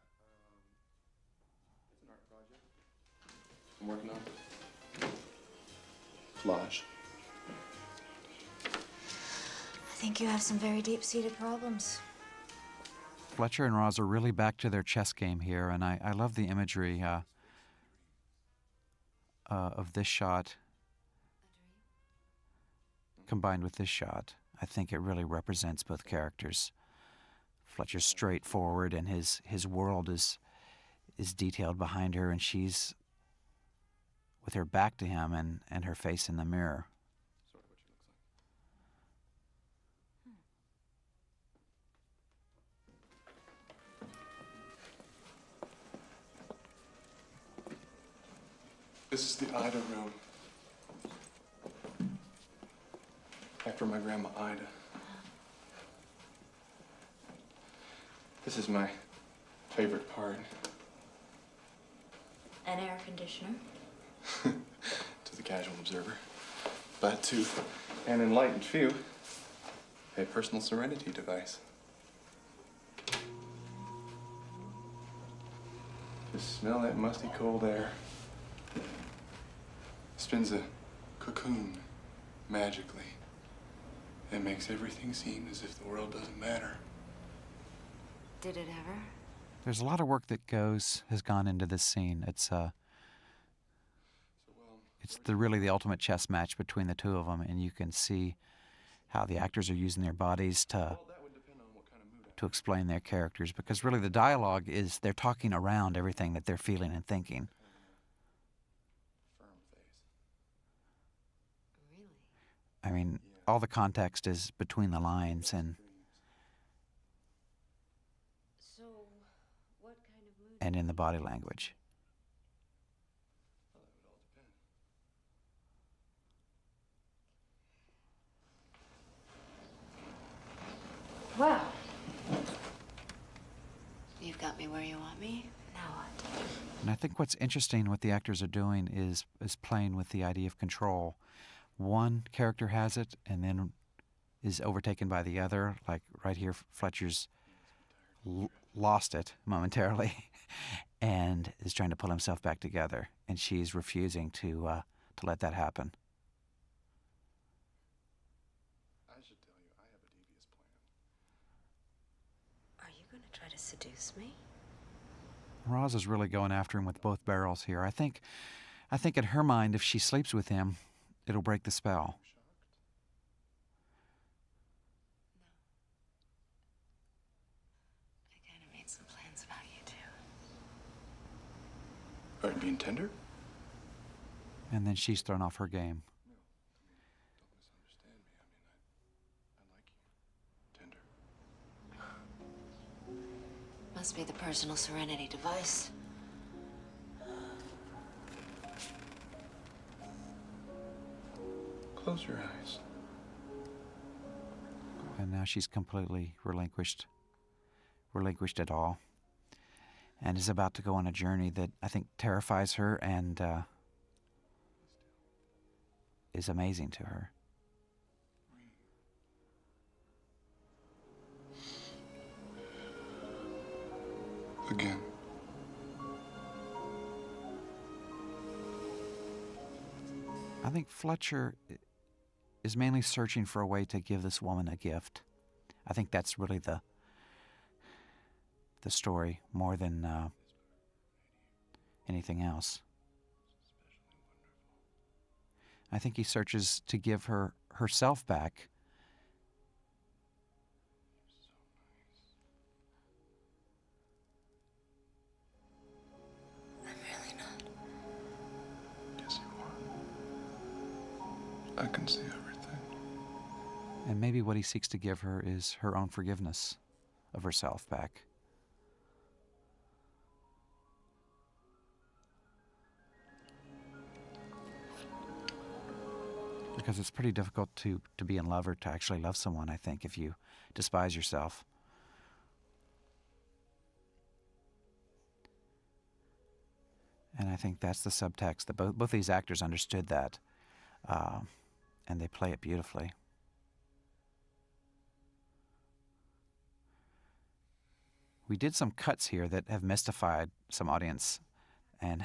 It's an art project I'm working on. Collage. I think you have some very deep-seated problems. Fletcher and Roz are really back to their chess game here, and I love the imagery of this shot combined with this shot. I think it really represents both characters. Fletcher's straightforward, and his world is detailed behind her, and she's with her back to him and her face in the mirror. Sort of what she looks like. This is the Ida room. After my grandma Ida. This is my favorite part. An air conditioner. To the casual observer. But to an enlightened few, a personal serenity device. Just smell that musty cold air. Spins a cocoon magically. It makes everything seem as if the world doesn't matter. Did it ever? There's a lot of work that has gone into this scene. It's really the ultimate chess match between the two of them, and you can see how the actors are using their bodies to explain their characters, because really the dialogue is they're talking around everything that they're feeling and thinking. Really? I mean, all the context is between the lines and So, what kind of mood? in the body language. Well, you've got me where you want me. Now what? And I think what's interesting what the actors are doing is playing with the idea of control. One character has it and then is overtaken by the other. Like right here, Fletcher's lost it momentarily and is trying to pull himself back together, and she's refusing to let that happen. I should tell you, I have a devious plan. Are you going to try to seduce me? Roz is really going after him with both barrels here. I think in her mind, if she sleeps with him, it'll break the spell. I kind of made some plans about you, too. Are you being tender? And then she's thrown off her game. No, don't misunderstand me. I like you. Tender. Must be the personal serenity device. Close your eyes. And now she's completely relinquished it all, and is about to go on a journey that I think terrifies her and is amazing to her. Again. I think Fletcher is mainly searching for a way to give this woman a gift. I think that's really the story more than anything else. I think he searches to give her herself back. I'm really not. Yes, you are. I can see everything. And maybe what he seeks to give her is her own forgiveness of herself back. because it's pretty difficult to be in love or to actually love someone, I think, if you despise yourself. And I think that's the subtext, that both these actors understood that, and they play it beautifully. We did some cuts here that have mystified some audience, and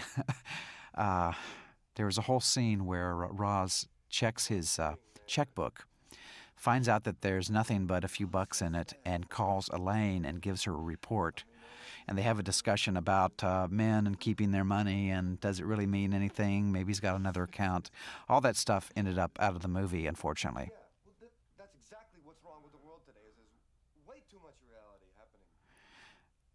there was a whole scene where Roz checks his checkbook, finds out that there's nothing but a few bucks in it, and calls Elaine and gives her a report. And they have a discussion about men and keeping their money, and does it really mean anything? Maybe he's got another account. All that stuff ended up out of the movie, unfortunately. Yeah, well, that's exactly what's wrong with the world today. Is there's way too much reality happening.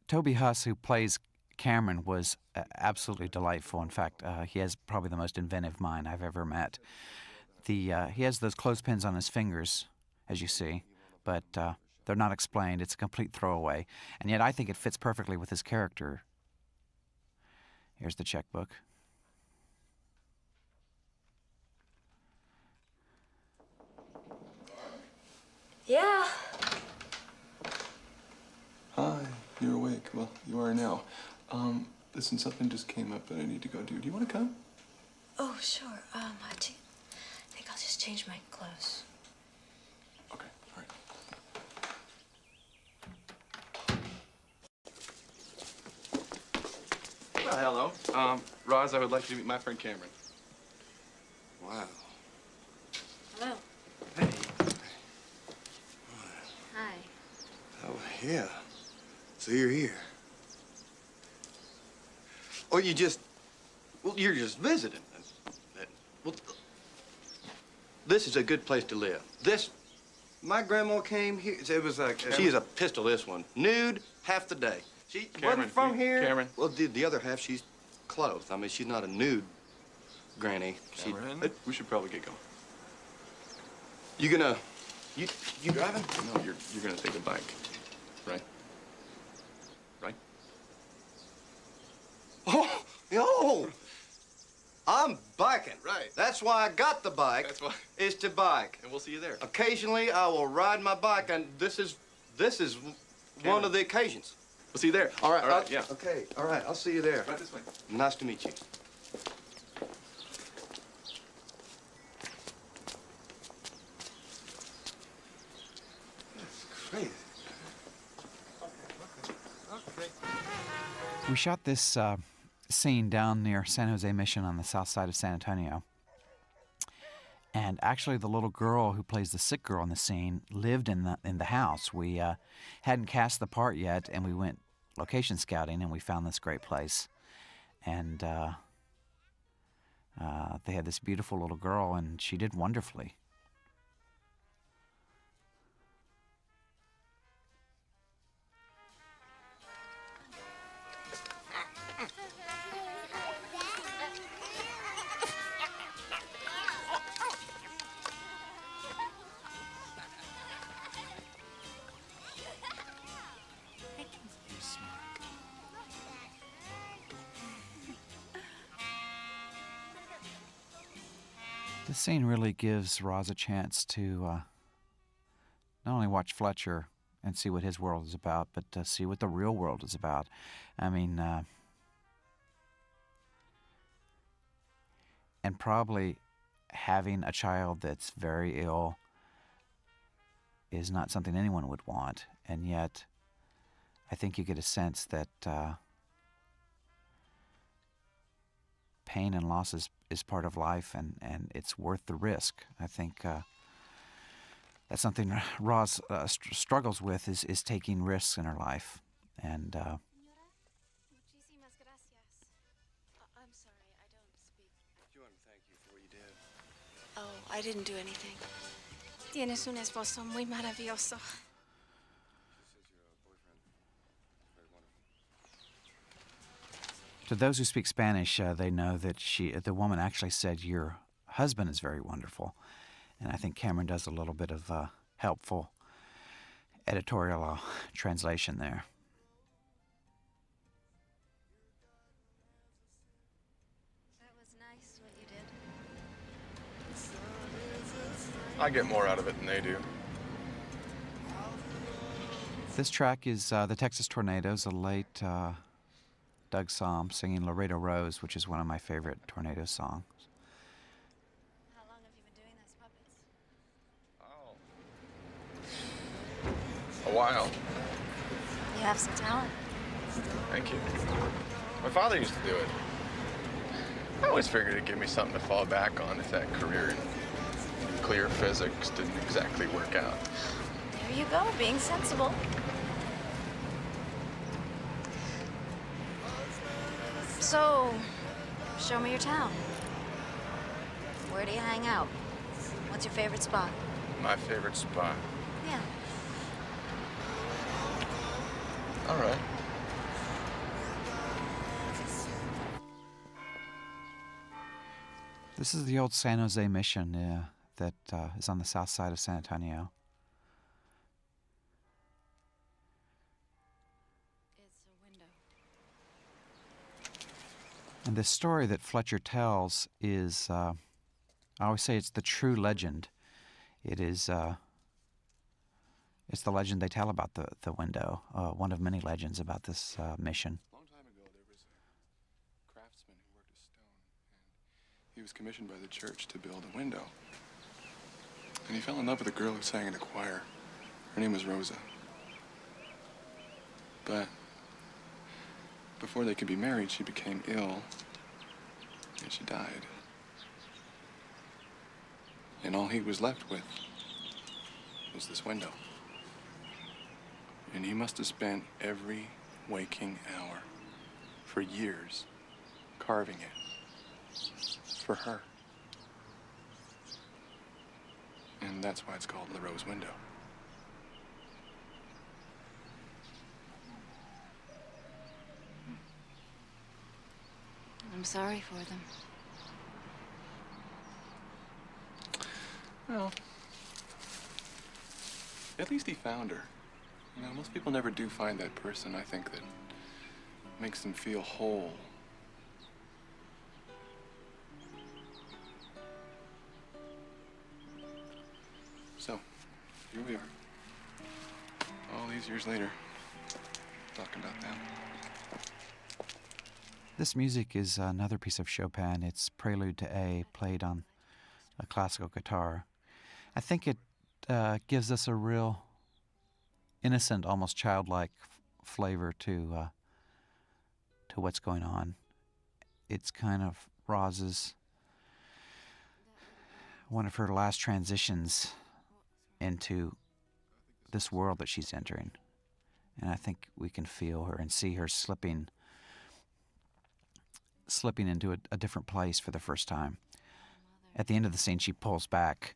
Toby Huss, who plays Cameron, was absolutely delightful. In fact, he has probably the most inventive mind I've ever met. He has those clothespins on his fingers, as you see, but they're not explained. It's a complete throwaway. And yet I think it fits perfectly with his character. Here's the checkbook. Yeah. Hi, you're awake. Well, you are now. Listen, something just came up that I need to go do. Do you want to come? Oh, sure. I think I'll just change my clothes. Okay, all right. Well, hello. Roz, I would like you to meet my friend Cameron. Wow. Hello. Hey. Hi. Oh, yeah. So you're here. Or you're just visiting. Well, this is a good place to live. My grandma came here. It was like, she's a pistol, this one. Nude half the day. She wasn't from here. Cameron. Well, the other half, she's clothed. I mean, she's not a nude granny. Cameron, we should probably get going. You driving? No, you're gonna take a bike, right? Right? Oh, yo! I'm biking. Right. That's why I got the bike. That's why. Is to bike. And we'll see you there. Occasionally, I will ride my bike, and this is one of the occasions. We'll see you there. All right. All right. Yeah. Okay. All right. I'll see you there. Right this way. Nice to meet you. That's crazy. Okay. We shot this scene down near San Jose Mission on the south side of San Antonio. And actually, the little girl who plays the sick girl in the scene lived in the house. We hadn't cast the part yet, and we went location scouting, and we found this great place. And they had this beautiful little girl, and she did wonderfully. This scene really gives Roz a chance to not only watch Fletcher and see what his world is about, but to see what the real world is about. I mean, and probably having a child that's very ill is not something anyone would want, and yet I think you get a sense that pain and loss is part of life, and it's worth the risk. I think that's something Roz struggles with, is taking risks in her life. And Muchísimas gracias. I'm sorry, I don't speak. Do you want to thank you for what you did? Oh, I didn't do anything. Tienes un esposo muy maravilloso. to those who speak Spanish, they know that the woman actually said, "Your husband is very wonderful," and I think Cameron does a little bit of helpful editorial translation there. That was nice what you did. I get more out of it than they do. This track is the Texas Tornadoes, a late Doug Somm singing Laredo Rose, which is one of my favorite Tornado songs. How long have you been doing those puppets? A while. You have some talent. Thank you. My father used to do it. I always figured it'd give me something to fall back on if that career in nuclear physics didn't exactly work out. There you go, being sensible. So, show me your town. Where do you hang out? What's your favorite spot? My favorite spot. Yeah. All right. This is the old San Jose Mission that is on the south side of San Antonio. It's a window. And this story that Fletcher tells is, I always say it's the true legend. It is, it's the legend they tell about the window, one of many legends about this mission. A long time ago, there was a craftsman who worked a stone, and he was commissioned by the church to build a window. And he fell in love with a girl who sang in a choir. Her name was Rosa. But before they could be married, she became ill, and she died. And all he was left with was this window. And he must have spent every waking hour for years carving it for her. And that's why it's called the Rose Window. I'm sorry for them. Well, at least he found her. You know, most people never do find that person, I think, that makes them feel whole. So, here we are. All these years later, talking about that. This music is another piece of Chopin. It's Prelude to A, played on a classical guitar. I think it gives us a real innocent, almost childlike flavor to what's going on. It's kind of Roz's, one of her last transitions into this world that she's entering. And I think we can feel her and see her slipping into a different place for the first time. At the end of the scene, she pulls back,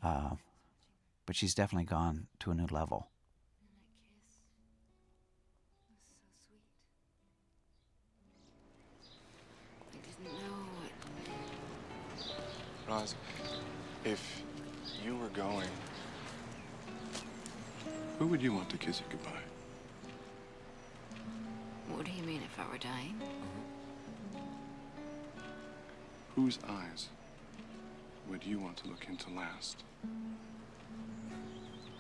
but she's definitely gone to a new level. Roz, if you were going, who would you want to kiss you goodbye? What do you mean if I were dying? Whose eyes would you want to look into last?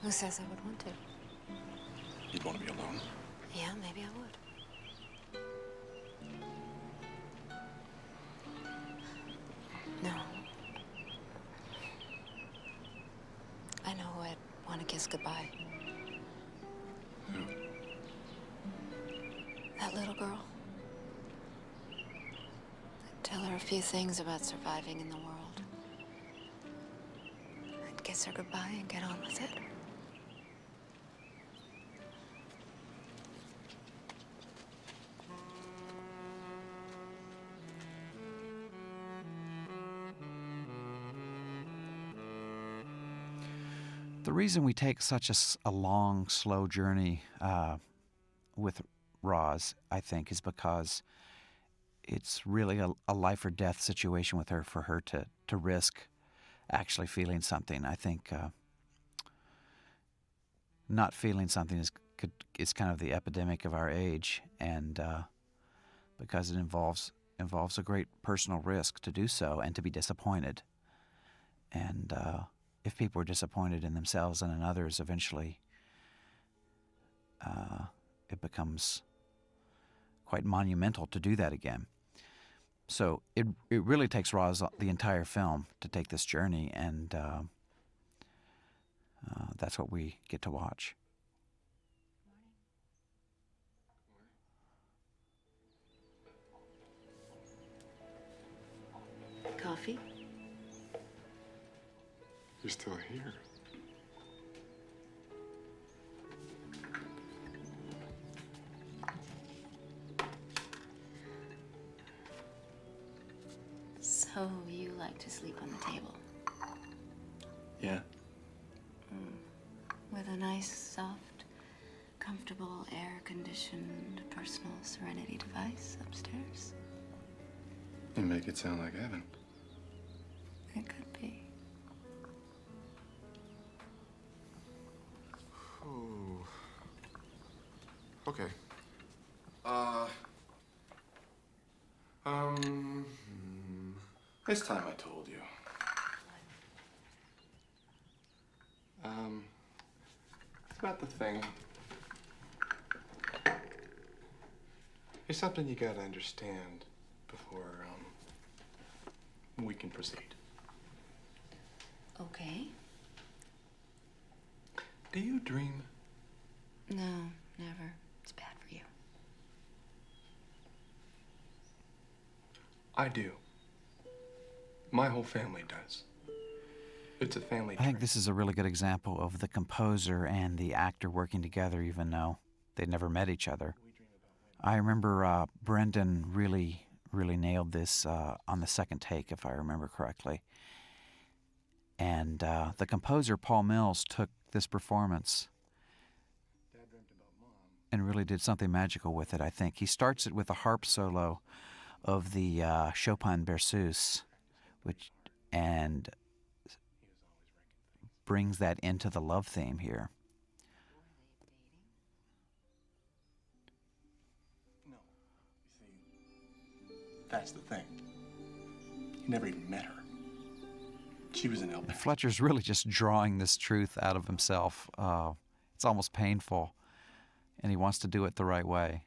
Who says I would want to? You'd want to be alone? Yeah, maybe I would. No. I know who I'd want to kiss goodbye. Who? That little girl. I'd tell her a few things about surviving in the world. I'd kiss her goodbye and get on with it. The reason we take such a long, slow journey with Roz, I think, is because it's really a life or death situation with her for her to risk actually feeling something. I think not feeling something is kind of the epidemic of our age, and because it involves a great personal risk to do so and to be disappointed. And if people are disappointed in themselves and in others, eventually it becomes quite monumental to do that again. So it really takes Roz the entire film to take this journey, and that's what we get to watch. Coffee? You're still here. So you like to sleep on the table? Yeah. With a nice, soft, comfortable, air-conditioned personal serenity device upstairs? You make it sound like heaven. It could be. Oh. Okay. This time I told you. It's about the thing. It's something you gotta understand before, we can proceed. Okay. Do you dream? No, never. It's bad for you. I do. My whole family does. It's a family I think this is a really good example of the composer and the actor working together, even though they'd never met each other. I remember Brendan really nailed this on the second take, if I remember correctly. And the composer, Paul Mills, took this performance and really did something magical with it, I think. He starts it with a harp solo of the Chopin Berceuse, and brings that into the love theme here. No. You see, that's the thing. You never even met her. She was an elf. Fletcher's really just drawing this truth out of himself. It's almost painful, and he wants to do it the right way.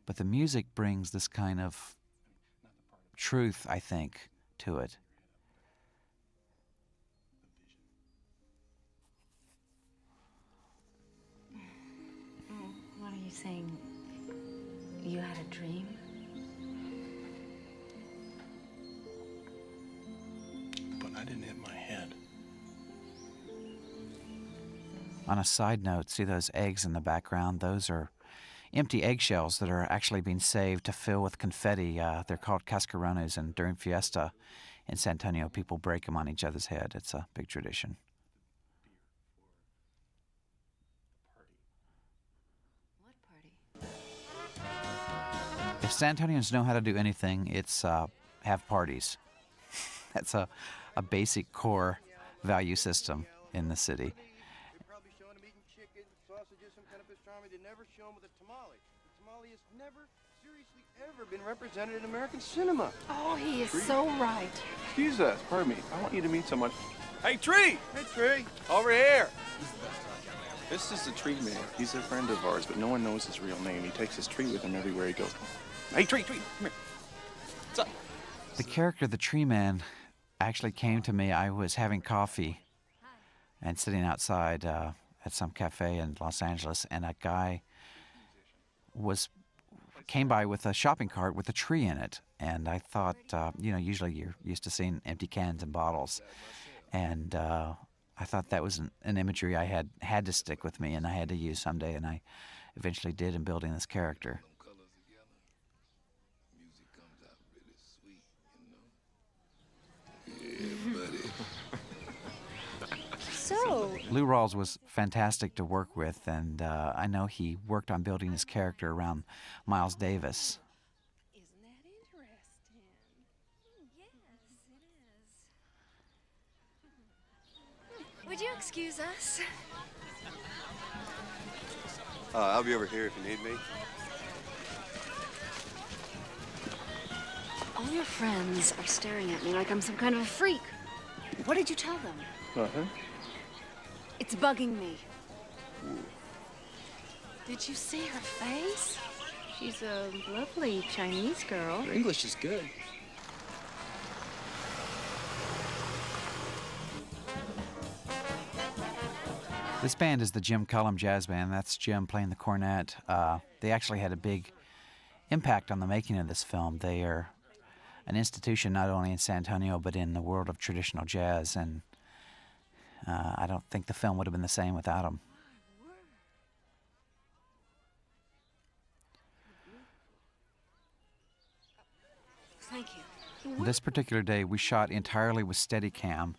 But the music brings this kind of truth, I think, to it. What are you saying? You had a dream? But I didn't hit my head. On a side note, see those eggs in the background? Those are empty eggshells that are actually being saved to fill with confetti. They're called cascarones, and during Fiesta in San Antonio, people break them on each other's head. It's a big tradition. What party? If San Antonians know how to do anything, it's have parties. That's a basic core value system in the city. They never show him with a tamale. The tamale has never, seriously, ever been represented in American cinema. Oh, he is so right. Excuse us, pardon me. I want you to meet someone. Hey, Tree! Hey, Tree! Over here! This is the tree man. He's a friend of ours, but no one knows his real name. He takes his tree with him everywhere he goes. Hey, Tree, come here. What's up? The character, the tree man, actually came to me. I was having coffee and sitting outside at some cafe in Los Angeles, and a guy came by with a shopping cart with a tree in it. And I thought, usually you're used to seeing empty cans and bottles. And I thought that was an imagery I had to stick with me and I had to use someday, and I eventually did in building this character. So, Lou Rawls was fantastic to work with, and I know he worked on building his character around Miles Davis. Isn't that interesting? Yes, it is. Would you excuse us? I'll be over here if you need me. Oh, All your friends are staring at me like I'm some kind of a freak. What did you tell them? Nothing. It's bugging me. Did you see her face? She's a lovely Chinese girl. Your English is good. This band is the Jim Cullum Jazz Band. That's Jim playing the cornet. They actually had a big impact on the making of this film. They are an institution not only in San Antonio but in the world of traditional jazz, and I don't think the film would have been the same without them. Thank you. This particular day, we shot entirely with Steadicam,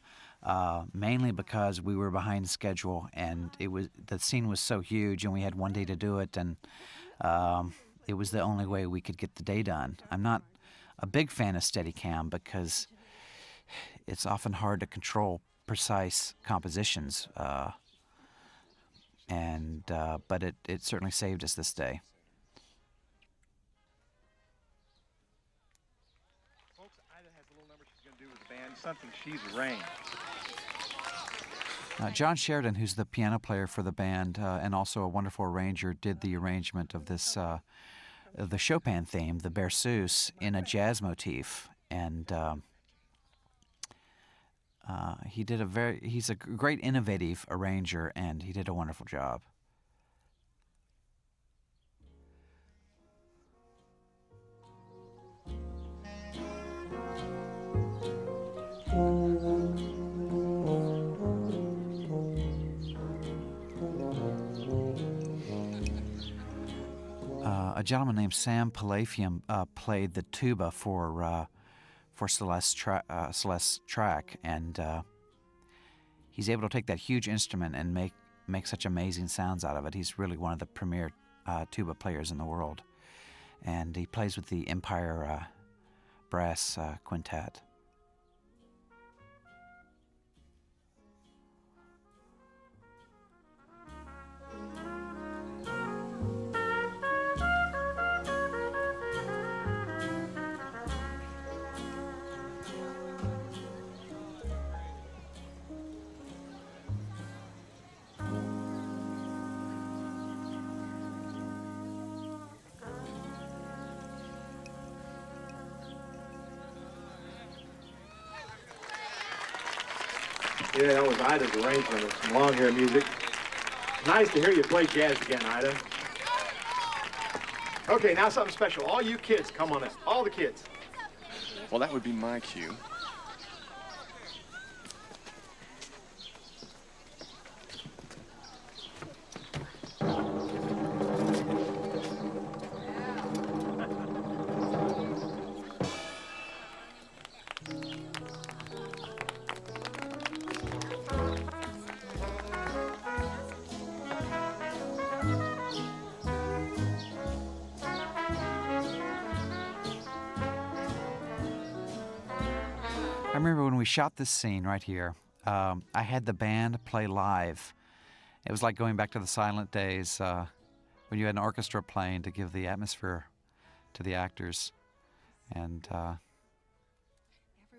mainly because we were behind schedule, and the scene was so huge, and we had one day to do it, and it was the only way we could get the day done. I'm not a big fan of Steadicam because it's often hard to control precise compositions, but it certainly saved us this day. Something she's arranged. John Sheridan, who's the piano player for the band and also a wonderful arranger, did the arrangement of this the Chopin theme, the Berceuse, in a jazz motif, and he's a great innovative arranger, and he did a wonderful job. A gentleman named Sam Palafium played the tuba for Celeste's track, and he's able to take that huge instrument and make such amazing sounds out of it. He's really one of the premier tuba players in the world, and he plays with the Empire Brass Quintet. Yeah, that was Ida's arrangement of some long hair music. Nice to hear you play jazz again, Ida. Okay, now something special. All you kids, come on in. All the kids. Well, that would be my cue. I remember when we shot this scene right here, I had the band play live. It was like going back to the silent days when you had an orchestra playing to give the atmosphere to the actors. And that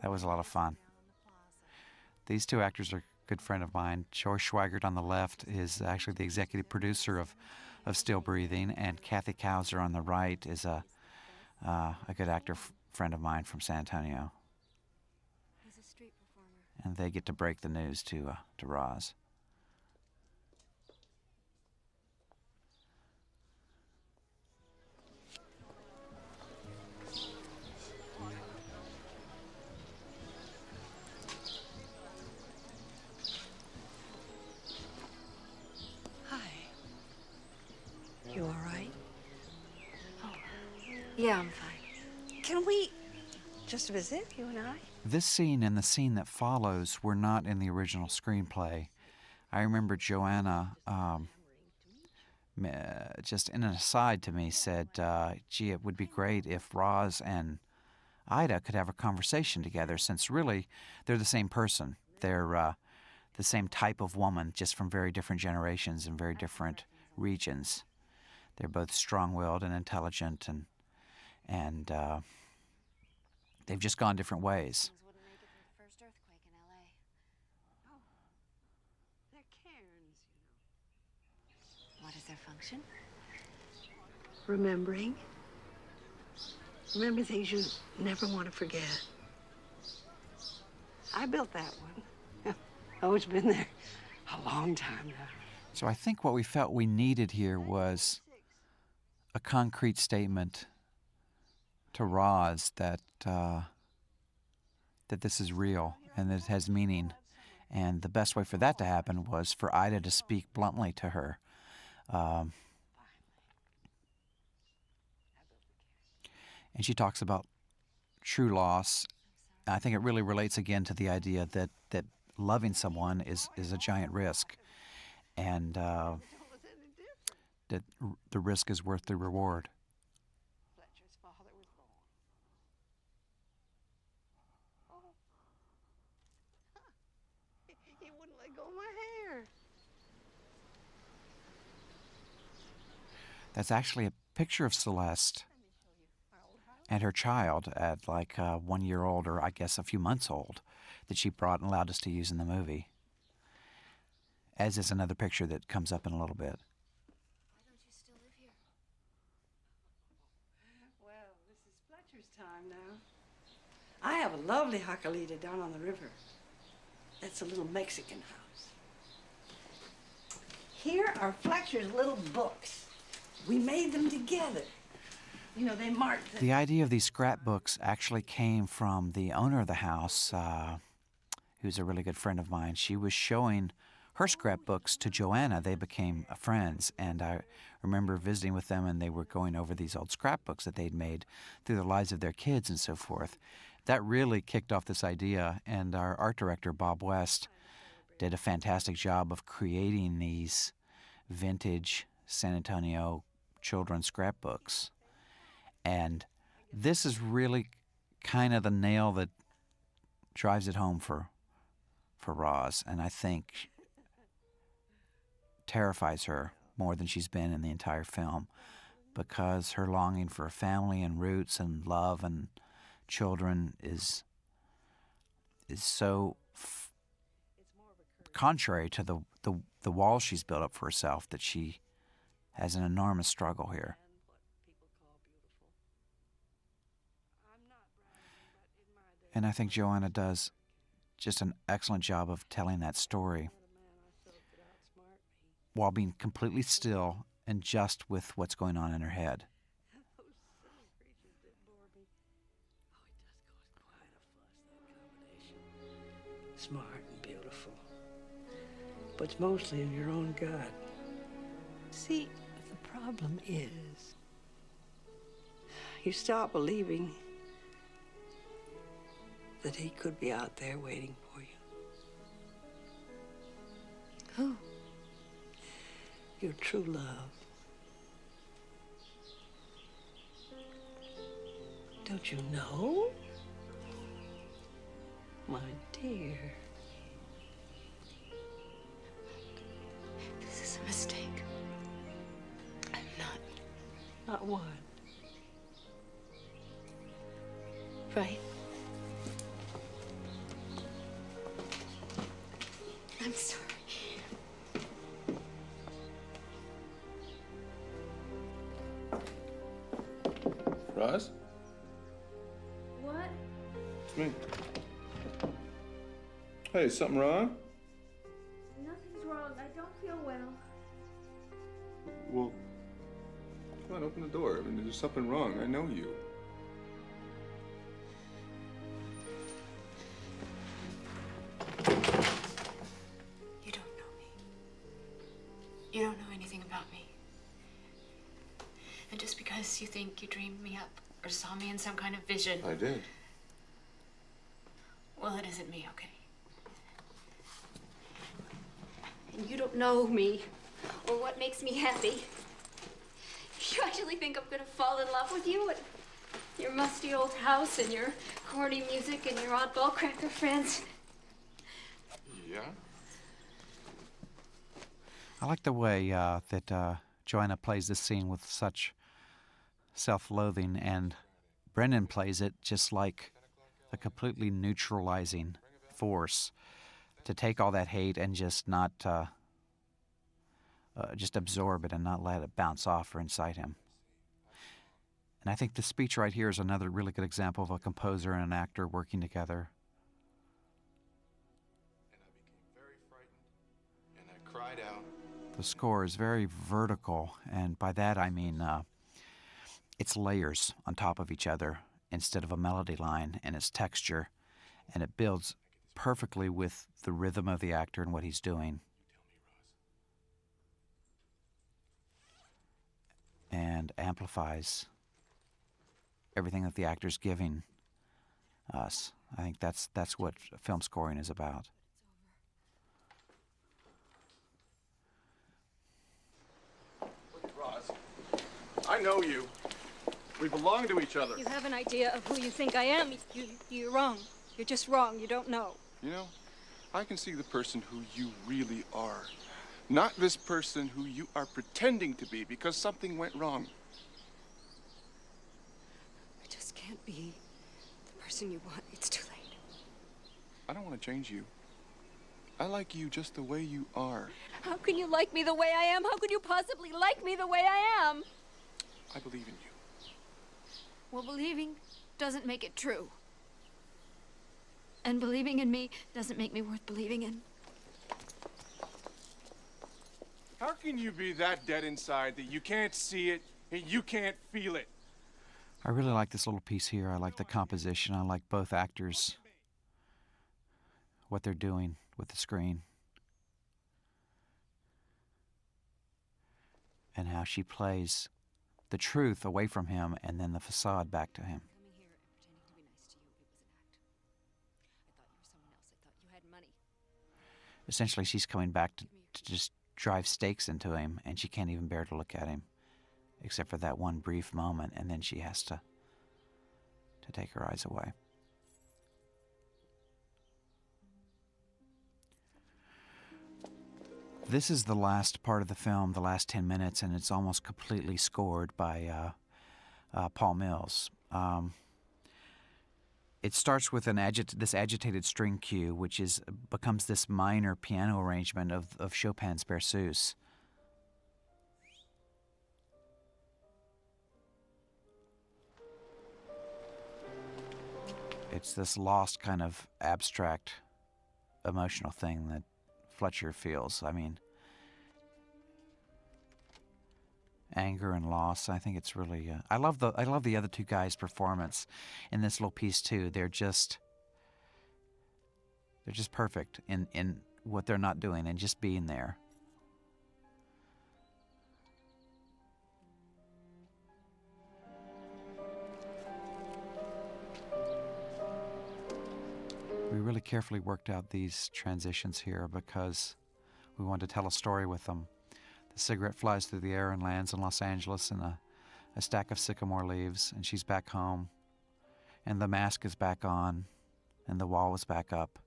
was a lot of fun. These two actors are a good friend of mine. George Schweigert on the left is actually the executive producer of Still Breathing, and Kathy Kauser on the right is a good actor friend of mine from San Antonio. And they get to break the news to Roz. Hi. You all right? Oh, yeah, I'm fine. Can we just visit, you and I? This scene and the scene that follows were not in the original screenplay. I remember Joanna, just in an aside to me, said, gee, it would be great if Roz and Ida could have a conversation together, since really they're the same person. They're the same type of woman, just from very different generations and very different regions. They're both strong-willed and intelligent, and They've just gone different ways. Wouldn't make it through the first earthquake in LA. Oh, they're cairns, you know. What is their function? Remembering. Remember things you never want to forget. I built that one. Oh, it's been there a long time now. So I think what we felt we needed here was a concrete statement to Roz that that this is real and that it has meaning. And the best way for that to happen was for Ida to speak bluntly to her. And she talks about true loss. I think it really relates again to the idea that loving someone is a giant risk, and that the risk is worth the reward. Fletcher's father was born. Oh. He wouldn't let go of my hair. That's actually a picture of Celeste and her child at like 1 year old, or I guess a few months old, that she brought and allowed us to use in the movie. As is another picture that comes up in a little bit. Why don't you still live here? Well, this is Fletcher's time now. I have a lovely jacalita down on the river. That's a little Mexican house. Here are Fletcher's little books. We made them together. You know, they marked The idea of these scrapbooks actually came from the owner of the house, who's a really good friend of mine. She was showing her scrapbooks to Joanna. They became friends, and I remember visiting with them, and they were going over these old scrapbooks that they'd made through the lives of their kids and so forth. That really kicked off this idea, and our art director, Bob West, did a fantastic job of creating these vintage San Antonio children's scrapbooks. And this is really kind of the nail that drives it home for Roz, and I think terrifies her more than she's been in the entire film, because her longing for a family and roots and love and children is so contrary to the wall she's built up for herself that she has an enormous struggle here. And I think Joanna does just an excellent job of telling that story while being completely still and just with what's going on in her head. smart and beautiful. But it's mostly in your own gut. See, the problem is you stop believing that he could be out there waiting for you. Who? Your true love. Don't you know? My dear. This is a mistake. I'm not. Not what? Right. I'm sorry. Roz? What? It's me. Hey, is something wrong? Nothing's wrong. I don't feel well. Well, come on, open the door. I mean, there's something wrong. I know you. You don't know me. You don't know anything about me. And just because you think you dreamed me up or saw me in some kind of vision. I did. Well, it isn't me, okay? And you don't know me or what makes me happy. You actually think I'm gonna fall in love with you and your musty old house and your corny music and your oddball cracker friends? Yeah? I like the way that Joanna plays this scene with such self-loathing, and Brendan plays it just like a completely neutralizing force to take all that hate and just not just absorb it and not let it bounce off or incite him. And I think the speech right here is another really good example of a composer and an actor working together. And I cried out. The score is very vertical, and by that I mean it's layers on top of each other instead of a melody line, and it's texture, and it builds perfectly with the rhythm of the actor and what he's doing. And amplifies everything that the actor's giving us. I think that's what film scoring is about. Look, Roz, I know you. We belong to each other. You have an idea of who you think I am. You're wrong. You're just wrong. You don't know. You know, I can see the person who you really are. Not this person who you are pretending to be because something went wrong. I just can't be the person you want. It's too late. I don't want to change you. I like you just the way you are. How can you like me the way I am? How could you possibly like me the way I am? I believe in you. Well, believing doesn't make it true. And believing in me doesn't make me worth believing in. How can you be that dead inside that you can't see it and you can't feel it? I really like this little piece here. I like the composition. I like both actors, what they're doing with the screen, and how she plays the truth away from him and then the facade back to him. Essentially, she's coming back to just drive stakes into him, and she can't even bear to look at him, except for that one brief moment, and then she has to take her eyes away. This is the last part of the film, the last 10 minutes, and it's almost completely scored by Paul Mills. It starts with this agitated string cue, which becomes this minor piano arrangement of Chopin's Berceuse. It's this lost kind of abstract emotional thing that Fletcher feels. I mean, anger and loss. I think it's really. I love the other two guys' performance in this little piece too. They're just perfect in what they're not doing and just being there. We really carefully worked out these transitions here because we wanted to tell a story with them. The cigarette flies through the air and lands in Los Angeles in a stack of sycamore leaves, and she's back home. And the mask is back on, and the wall is back up.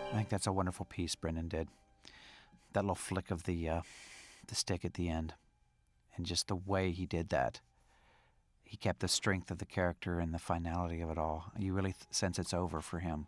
I think that's a wonderful piece Brendan did. That little flick of the stick at the end, and just the way he did that. He kept the strength of the character and the finality of it all. You really sense it's over for him.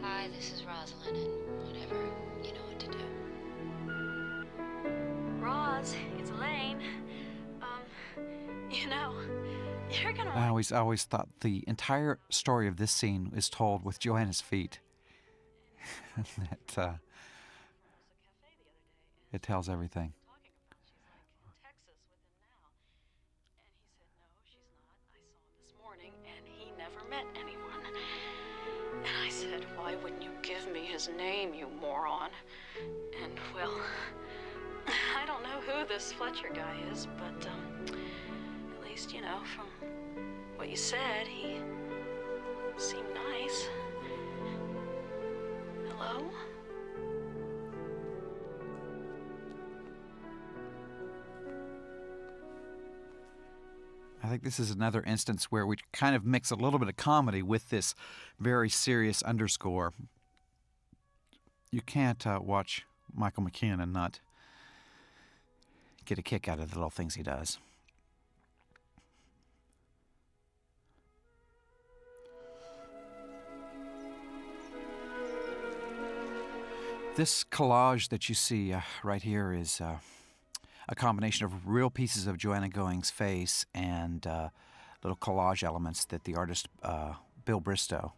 Hi, this is Rosalind, and whatever, you know what to do. Roz, it's Elaine. You know, you're gonna I always thought the entire story of this scene is told with Joanna's feet. that it tells everything. This morning, and he never met anyone. And I said, why wouldn't you give me his name, you moron? And, well, I don't know who this Fletcher guy is, but, at least, you know, from what you said, he seemed nice. Hello? I think this is another instance where we kind of mix a little bit of comedy with this very serious underscore. You can't watch Michael McKean and not get a kick out of the little things he does. This collage that you see right here is a combination of real pieces of Joanna Going's face and little collage elements that the artist Bill Bristow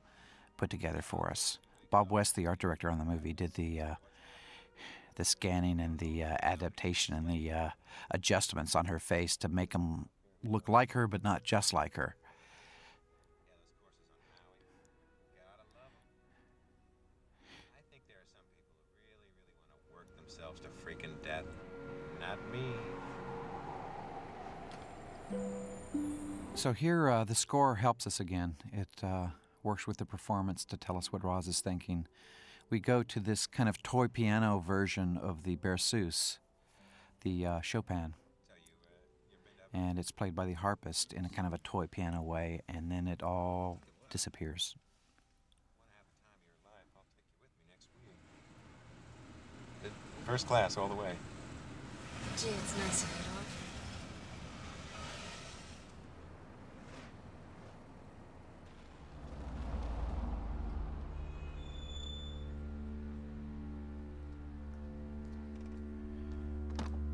put together for us. Bob West, the art director on the movie, did the scanning and the adaptation and the adjustments on her face to make them look like her, but not just like her. Themselves to freaking death. Not me. So here, the score helps us again. It works with the performance to tell us what Roz is thinking. We go to this kind of toy piano version of the Berceuse, the Chopin. And it's played by the harpist in a kind of a toy piano way, and then it all disappears. First class all the way. Gee, it's nice of you, Doc.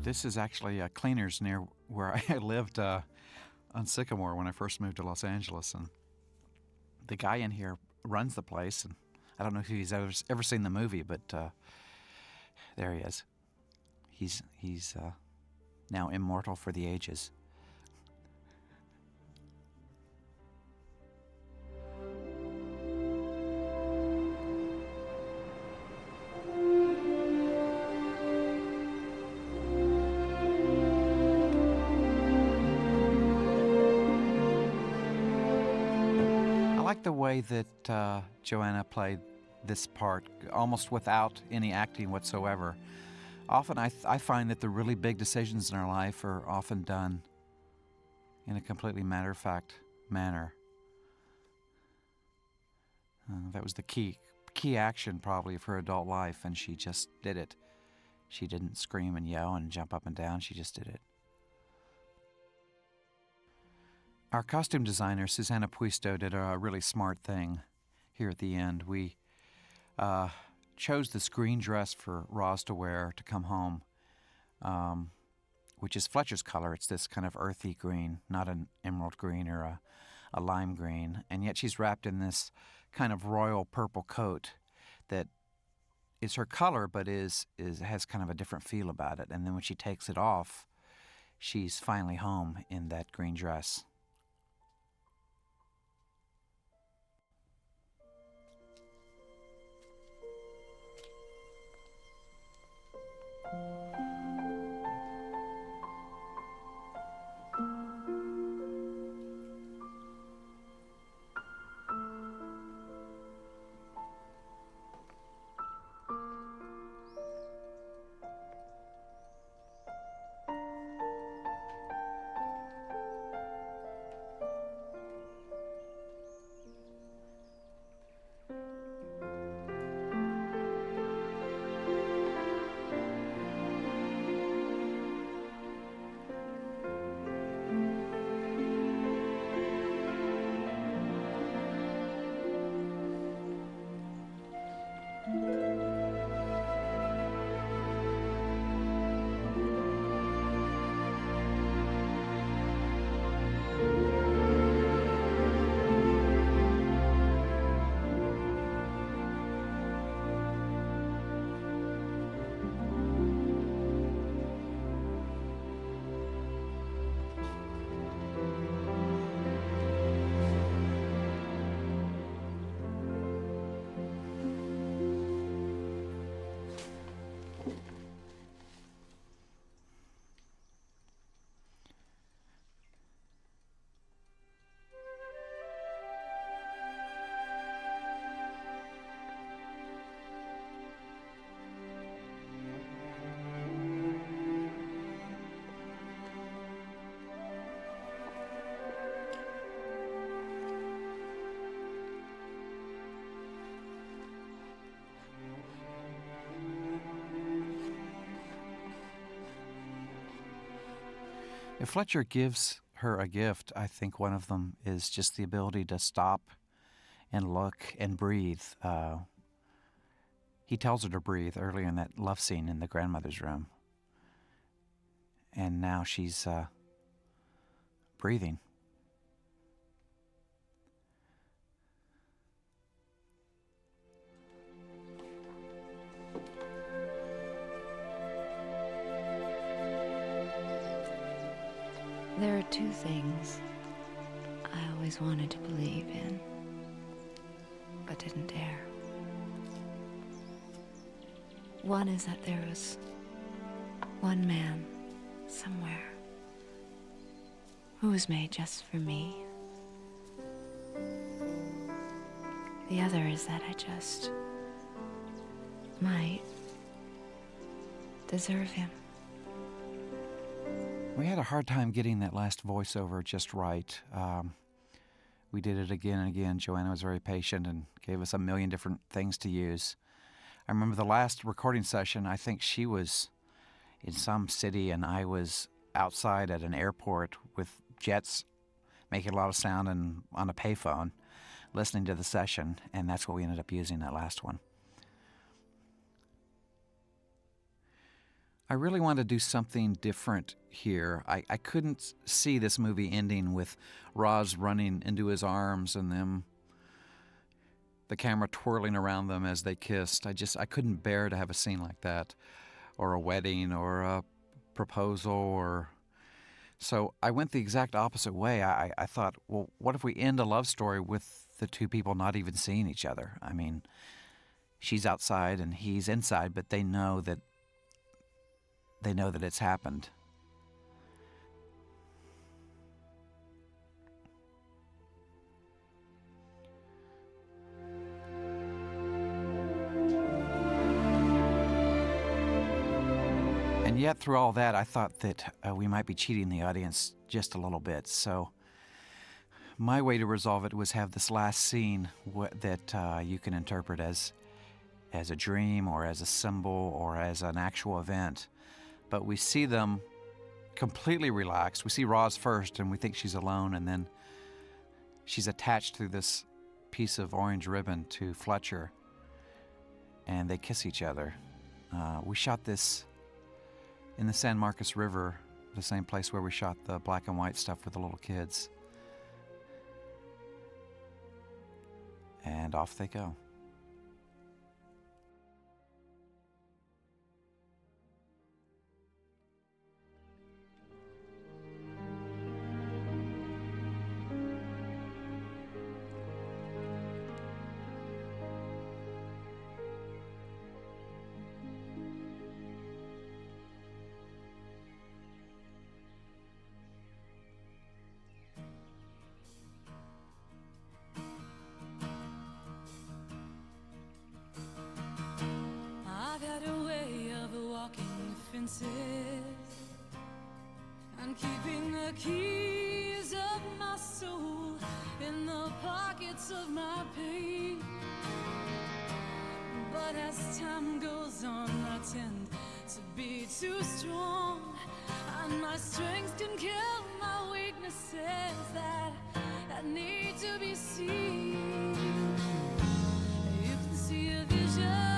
This is actually Cleaners near where I lived on Sycamore when I first moved to Los Angeles. And the guy in here runs the place. And I don't know if he's ever seen the movie, but there he is. He's now immortal for the ages. I like the way that Joanna played this part almost without any acting whatsoever. Often I find that the really big decisions in our life are often done in a completely matter-of-fact manner. That was the key action probably of her adult life, and she just did it. She didn't scream and yell and jump up and down, she just did it. Our costume designer, Susanna Puisto, did a really smart thing here at the end. We chose this green dress for Roz to wear to come home, which is Fletcher's color. It's this kind of earthy green, not an emerald green or a lime green. And yet she's wrapped in this kind of royal purple coat that is her color, but has kind of a different feel about it. And then when she takes it off, she's finally home in that green dress. If Fletcher gives her a gift, I think one of them is just the ability to stop and look and breathe. He tells her to breathe earlier in that love scene in the grandmother's room. And now she's breathing. There are two things I always wanted to believe in, but didn't dare. One is that there was one man somewhere who was made just for me. The other is that I just might deserve him. We had a hard time getting that last voiceover just right. We did it again and again. Joanna was very patient and gave us a million different things to use. I remember the last recording session, I think she was in some city and I was outside at an airport with jets making a lot of sound and on a payphone listening to the session, and that's what we ended up using that last one. I really wanted to do something different here. I couldn't see this movie ending with Roz running into his arms and the camera twirling around them as they kissed. I couldn't bear to have a scene like that, or a wedding, or a proposal, So I went the exact opposite way. I thought, well, what if we end a love story with the two people not even seeing each other? I mean, she's outside and he's inside, but they know that it's happened. And yet, through all that, I thought that we might be cheating the audience just a little bit. So my way to resolve it was have this last scene that you can interpret as a dream or as a symbol or as an actual event. But we see them completely relaxed. We see Roz first, and we think she's alone, and then she's attached through this piece of orange ribbon to Fletcher, and they kiss each other. We shot this in the San Marcos River, the same place where we shot the black and white stuff for the little kids. And off they go. I've had a way of walking fences and keeping the keys of my soul in the pockets of my pain. But as time goes on, I tend to be too strong, and my strength can kill my weaknesses that need to be seen. You can see a vision.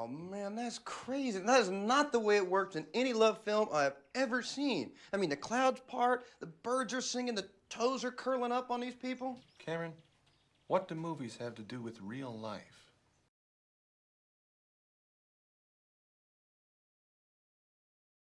man, that's crazy. That is not the way it works in any love film I've ever seen. I mean, the clouds part, the birds are singing, the toes are curling up on these people. Cameron, what do movies have to do with real life?